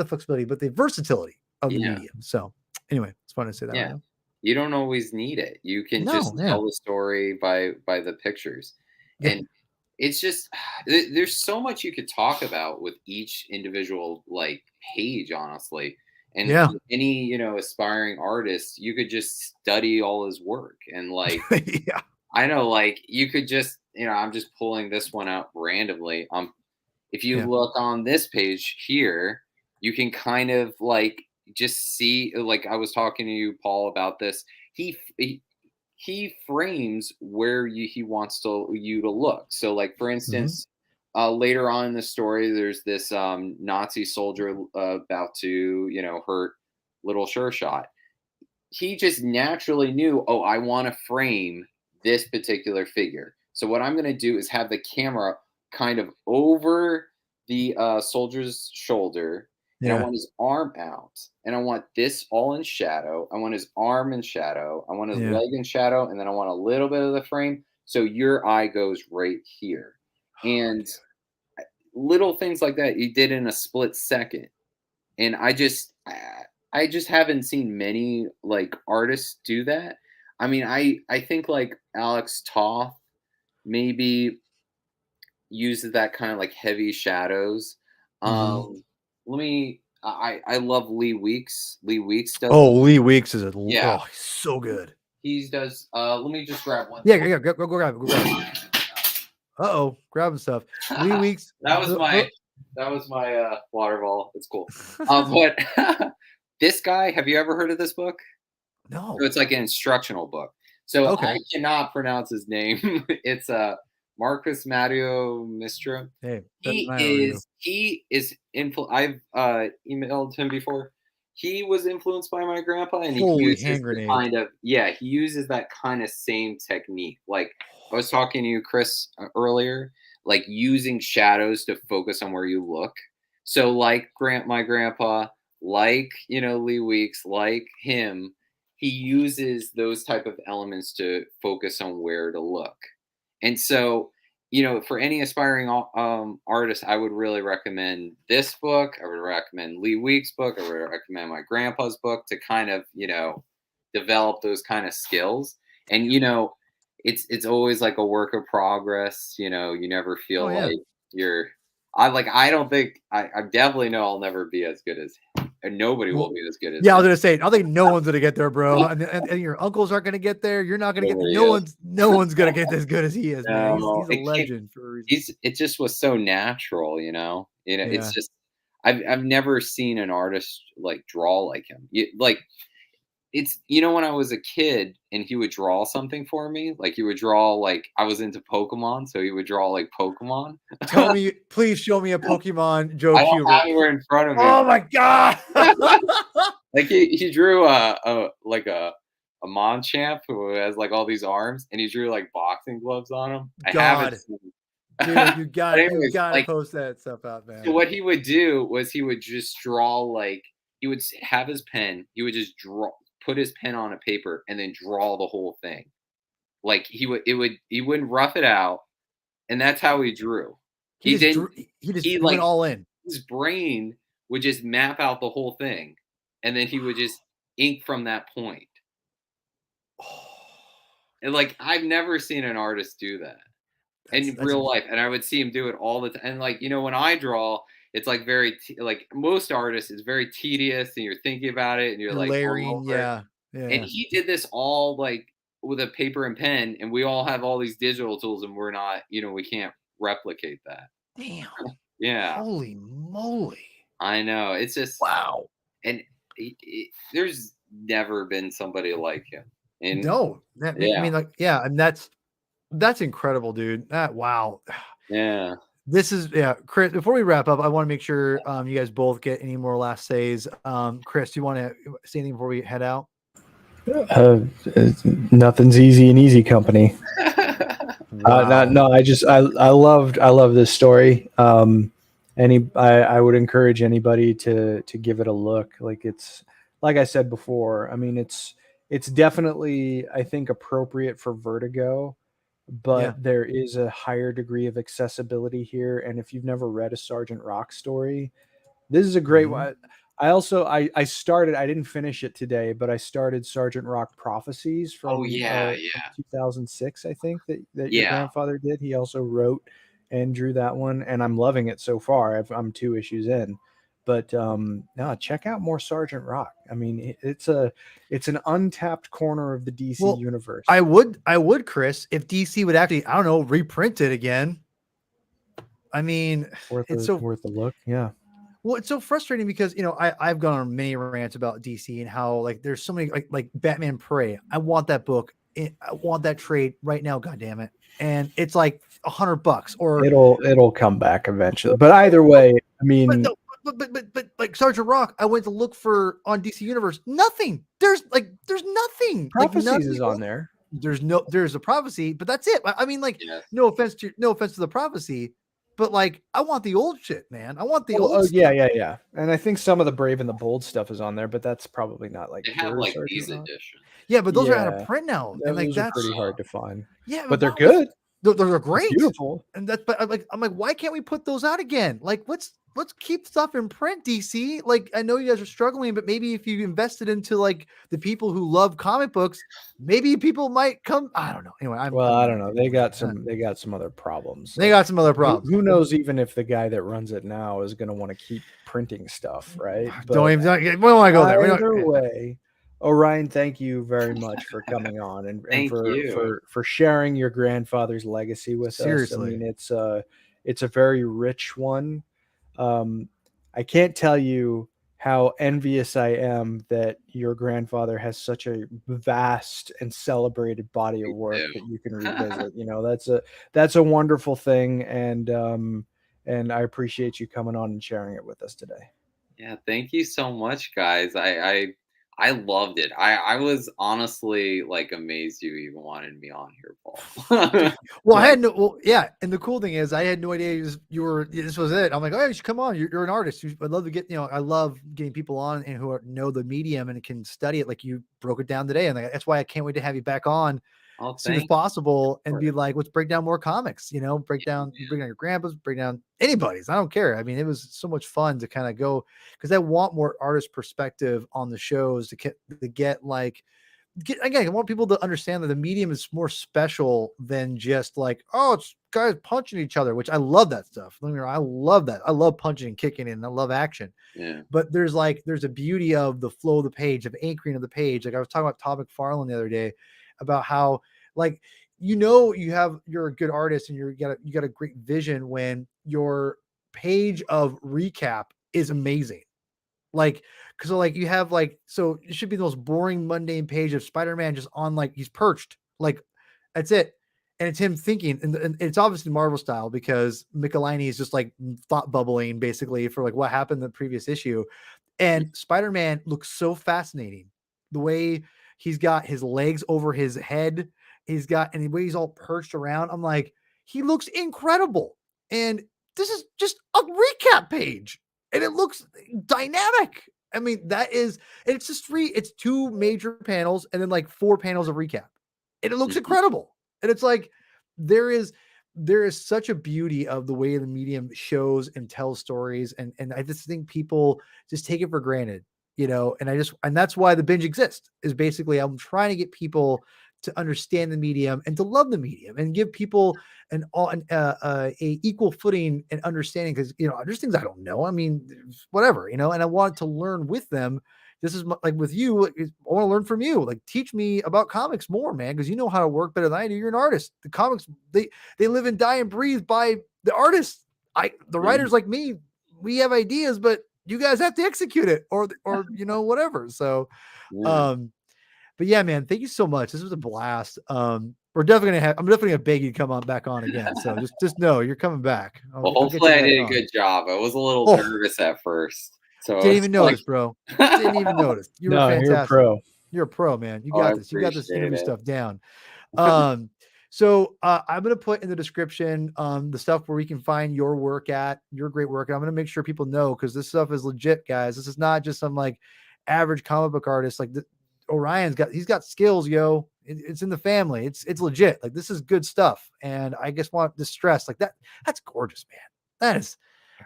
flexibility, but the versatility of the yeah, medium. So anyway, it's fun to say that right yeah. now. You don't always need it. You can No, just yeah, tell the story by the pictures. And it's just there's so much you could talk about with each individual like page, honestly. And Yeah. for any, you know, aspiring artist, you could just study all his work and like Yeah. I know like you could just, you know, I'm just pulling this one out randomly. If you Yeah. look on this page here, you can kind of like just see like I was talking to you, Paul, about this. He frames where he wants you to look. So, like for instance, later on in the story, there's this Nazi soldier about to, you know, hurt little Sure Shot. He just naturally knew, oh, I want to frame this particular figure. So what I'm going to do is have the camera kind of over the soldier's shoulder, and I Yeah. want his arm out, and I want this all in shadow. I want his arm in shadow. I want his Yeah. leg in shadow, and then I want a little bit of the frame. So your eye goes right here, and little things like that he did in a split second. And I just haven't seen many like artists do that. I mean, I think like Alex Toth maybe uses that kind of like heavy shadows. Let me I love Lee Weeks. Lee Weeks does Oh, Lee Weeks is yeah, he's so good. he does let me just grab one. Yeah, go grab it. Go grab it. Uh-oh, grabbing stuff. Lee Weeks. That was my water ball. It's cool. But this guy, have you ever heard of this book? No. So it's like an instructional book. So Okay. I cannot pronounce his name. It's Marcus Mario Mistra. Hey, you. He is I've emailed him before. He was influenced by my grandpa, and he Holy uses hand the grenade. kind of he uses that kind of same technique. Like I was talking to you, Chris, earlier, like using shadows to focus on where you look. So like my grandpa, like you know Lee Weeks, like him, he uses those type of elements to focus on where to look. And so, you know, for any aspiring artist, I would really recommend this book. I would recommend Lee Weeks' book. I would recommend my grandpa's book to kind of, you know, develop those kind of skills. And you know, it's always like a work of progress. You know, you never feel like you're. I don't think I definitely know I'll never be as good as him, and nobody will be as good as yeah, I him. was gonna say, I don't think no one's gonna get there, bro. And your uncles aren't gonna get there. You're not gonna get Nobody no is. one's gonna get as good as he is, man. No, He's a legend for a reason. it just was so natural, you know. You know, Yeah. it's just I've never seen an artist like draw like him. Like it's you know when I was a kid and he would draw something for me, like he would draw like I was into Pokemon, so he would draw like Pokemon. Please show me a Pokemon Joe I don't have Kubert. it right in front of me. Oh my god! Like he drew like a Machamp who has like all these arms, and he drew like boxing gloves on him. I haven't seen. Dude, you got Anyways, to like, post that stuff out, man. so what he would do was he would just draw like he would have his pen. He would just put his pen on a paper, and then draw the whole thing. Like he wouldn't rough it out, and that's how he drew. He went all in. His brain would just map out the whole thing, and then he would just ink from that point. And like I've never seen an artist do that in real life, and I would see him do it all the time. And like you know, when I draw, it's like very like most artists, it's very tedious, and you're thinking about it, and you're like layering, yeah. And he did this all like with a paper and pen, and we all have all these digital tools, and we're not, you know, we can't replicate that. Damn. Yeah. Holy moly. I know. It's just wow. And there's never been somebody like him. And no, I mean, like, yeah, and that's incredible, dude. Wow. Yeah. This is Chris. Before we wrap up, I want to make sure you guys both get any more last says. Chris, do you want to say anything before we head out? Nothing's easy company. Wow. No, I love this story. I would encourage anybody to give it a look. Like it's like I said before. I mean, it's definitely I think appropriate for Vertigo, but there is a higher degree of accessibility here. And if you've never read a Sgt. Rock story, this is a great one. I also I started. I didn't finish it today, but I started Sgt. Rock Prophecies Oh yeah, from yeah, 2006. I think that your yeah. grandfather did. He also wrote and drew that one, and I'm loving it so far. I'm 2 issues in, but no, check out more Sgt. Rock. I mean, it's an untapped corner of the DC Well, universe. I would, Chris, if DC would actually, I don't know, reprint it again. I mean, it's so worth a look. Yeah. well, it's so frustrating because I've gone on many rants about DC and how like there's so many like Batman Prey. I want that book. I want that trade right now. God damn it! And it's like $100 or It'll come back eventually. But either way, I mean, no, but like Sergeant Rock, I went to look for on DC Universe. Nothing. There's nothing. Like none Prophecies of is the on there. there's a prophecy, but that's it. I mean, like, Yes. no offense to the prophecy, but like, I want the old shit, man. I want the old. Yeah. And I think some of the Brave and the Bold stuff is on there, but that's probably not like They have pure like Sergeant these Rock. editions. Yeah, but those are out of Yeah, print now, and like those are that's pretty hard to find. yeah, But they're why was- good. Those are They're great, beautiful. and that's but I'm like, why can't we put those out again? Like, let's keep stuff in print, DC. Like, I know you guys are struggling, but maybe if you invested into like the people who love comic books, maybe people might come. I don't know. Anyway, Well, I don't I'm know. They got some other problems. They Like, got some other problems. who knows even if the guy that runs it now is going to want to keep printing stuff, right? Don't even. We don't want to go there. We Either don't. way, Orion, thank you very much for coming on and Thank you. for sharing your grandfather's legacy with us. I Seriously. mean, it's a very rich one. I can't tell you how envious I am that your grandfather has such a vast and celebrated body of work too. that you can revisit. That's a wonderful thing, and I appreciate you coming on and sharing it with us today. Yeah, thank you so much, guys. I loved it. I was honestly like amazed you even wanted me on here, Paul. Well, I Like, had no. Well, yeah, and the cool thing is, I had no idea you were. This was it. I'm like, oh, you should come on. You're an artist. I'd love to get. I love getting people on and who know the medium and can study it. Like you broke it down today, and that's why I can't wait to have you back on oh, as soon as thank possible and you. be like, let's break down more comics. Bring down your grandpa's, break down anybody's. I don't care. I mean, it was so much fun to kind of go because I want more artist perspective on the shows to get like. Again, I want people to understand that the medium is more special than just like, oh, it's guys punching each other, which I love that stuff. I love that. I love punching and kicking and I love action. Yeah. But there's a beauty of the flow of the page, of anchoring of the page. Like I was talking about Todd McFarlane the other day about how like you're a good artist and you got a great vision when your page of recap is amazing. Like, because like you have like, so it should be the most boring, mundane page of Spider-Man just on like he's perched, like that's it, and it's him thinking, and it's obviously Marvel style because Michelini is just like thought bubbling basically for like what happened in the previous issue, and Spider-Man looks so fascinating, the way he's got his legs over his head, and the way he's all perched around. I'm like, he looks incredible, and this is just a recap page. And it looks dynamic. I mean, it's 2 major panels and then like 4 panels of recap. And it looks incredible. And it's like there is such a beauty of the way the medium shows and tells stories. And I just think people just take it for granted, and that's why the binge exists, is basically I'm trying to get people to understand the medium and to love the medium and give people an equal footing and understanding, because there's things I don't know. I mean, whatever, and I want to learn with them. This is like with you. I want to learn from you. Like, teach me about comics more, man, because you know how to work better than I do. You're an artist. The comics, they live and die and breathe by the artists. The writers like me, we have ideas, but you guys have to execute it or whatever. So, but yeah, man, thank you so much. This was a blast. I'm definitely gonna beg you to come on back on again. So just know you're coming back. Well, hopefully I did a good job. I was a little nervous at first. So didn't even notice, bro. Didn't even notice. You were fantastic. You're a pro. You're a pro, man. You got this. You got this interview it. stuff down. So I'm going to put in the description the stuff where we can find your work at, your great work. And I'm going to make sure people know, because this stuff is legit, guys. This is not just some like average comic book artist. Like he's got skills, yo. It's in the family. It's legit. Like, this is good stuff. And I just want to stress like that. That's gorgeous, man.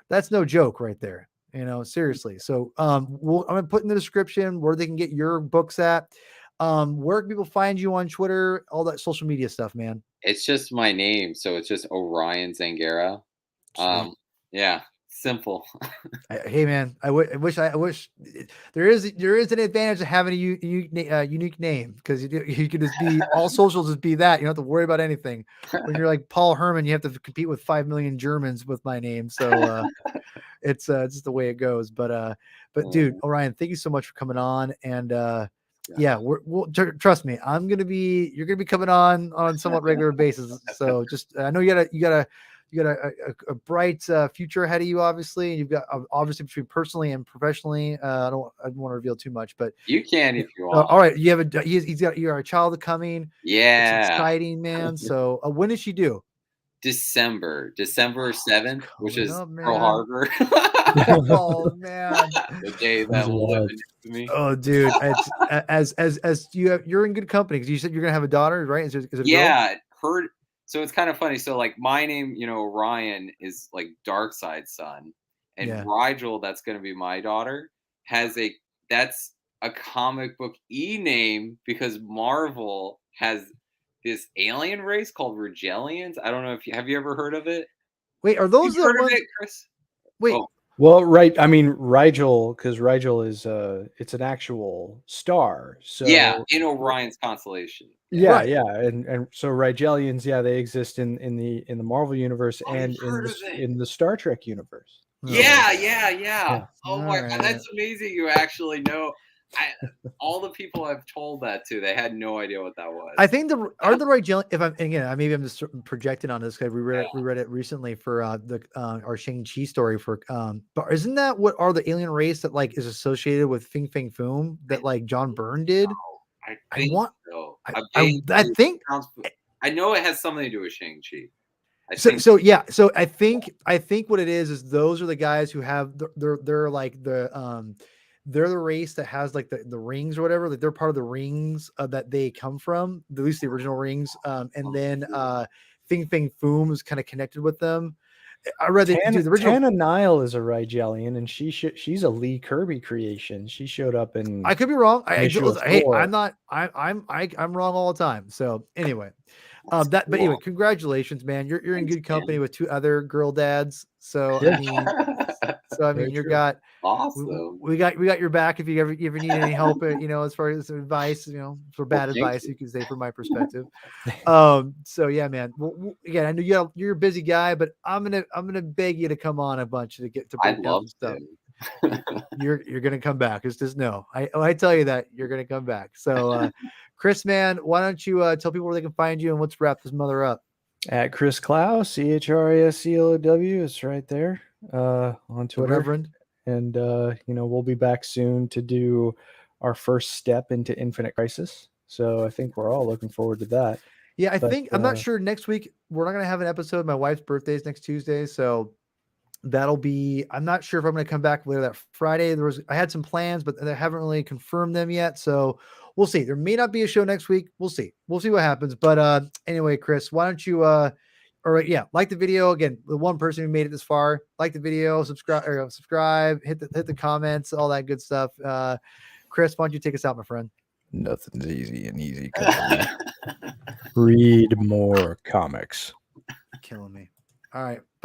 That's no joke right there. seriously. So I'm gonna put in the description where they can get your books at. Where can people find you on Twitter, all that social media stuff, man? It's just my name, so it's just Orion Zangara. Sweet. Yeah, simple. Hey man, I wish there is an advantage of having a unique name, because you could just be all socials, just be that, you don't have to worry about anything. When you're like Paul Herman, you have to compete with 5 million Germans with my name. So it's just the way it goes. But dude, Orion, thank you so much for coming on. And yeah, we'll trust me, you're gonna be coming on somewhat regular basis. So just I know you got a bright future ahead of you, obviously, and you've got obviously between personally and professionally. I don't want to reveal too much, but You can if you want. all right, you have you're a child coming. Yeah. It's exciting, man. So when is she due? December 7th, which is up, Pearl man. Harbor. Oh man, The day that will live next to me. oh dude, it's as you're in good company, because you said you're gonna have a daughter, right? Is it a girl? Yeah, so it's kind of funny. So like my name, Orion is like Dark Side Sun, and Yeah. Rigel, that's going to be my daughter, that's a comic book name, because Marvel has this alien race called Rigelians. I don't know if have you ever heard of it? Wait, are those You the heard of ones? it, Chris? Wait, Oh, Well, right. I mean, Rigel, because Rigel is it's an actual star. So yeah, in Orion's constellation. yeah, Right. yeah, and so Rigelians, yeah, they exist in the Marvel universe Oh, and you've heard of it. in the Star Trek universe. Yeah. Yeah. Oh my All God, right. that's amazing. You actually know. All the people I've told that to, they had no idea what that was. I think are the right if I'm again, maybe I'm just projecting on this, because we read it recently for our Shang-Chi story for but isn't that what are the alien race that like is associated with Fing Fang Foom that like John Byrne did? I I think want so. I think I know it has something to do with Shang-Chi. so yeah, so I think what it is those are the guys who have they're like they're the race that has like the rings or whatever, like they're part of the rings that they come from, at least the original rings, and then Fing Fang Foom is kind of connected with them. I read the original. Tana Nile is a Rigelian, and she's a Lee Kirby creation. She showed up in. I could be wrong. Hey, 4. I'm not. I'm wrong all the time. So anyway, but anyway, congratulations, man. You're in Thanks, good company man. with 2 other girl dads. So Yeah. I mean, Very you true. got Awesome. we got your back if you ever need any help. As far as advice, for bad advice, you could say from my perspective. So yeah, man. Well, again, I know you're a busy guy, but I'm gonna beg you to come on a bunch to break I'd down love some stuff. to. You're gonna come back. It's just no. I tell you that you're gonna come back. So Chris, man, why don't you tell people where they can find you, and let's wrap this mother up. At Chris Clow, CHRISCLOW, it's right there on Twitter. The Reverend. And we'll be back soon to do our first step into Infinite Crisis. So I think we're all looking forward to that. Yeah, I'm not sure next week. We're not gonna have an episode. My wife's birthday is next Tuesday, so that'll be. I'm not sure if I'm gonna come back later that Friday. I had some plans, but I haven't really confirmed them yet. So we'll see. There may not be a show next week. We'll see. We'll see what happens. But anyway, Chris, why don't you like the video again? The one person who made it this far, like the video, subscribe, hit the comments, all that good stuff. Chris, why don't you take us out, my friend? Nothing's easy and easy. Read more comics. Killing me. All right.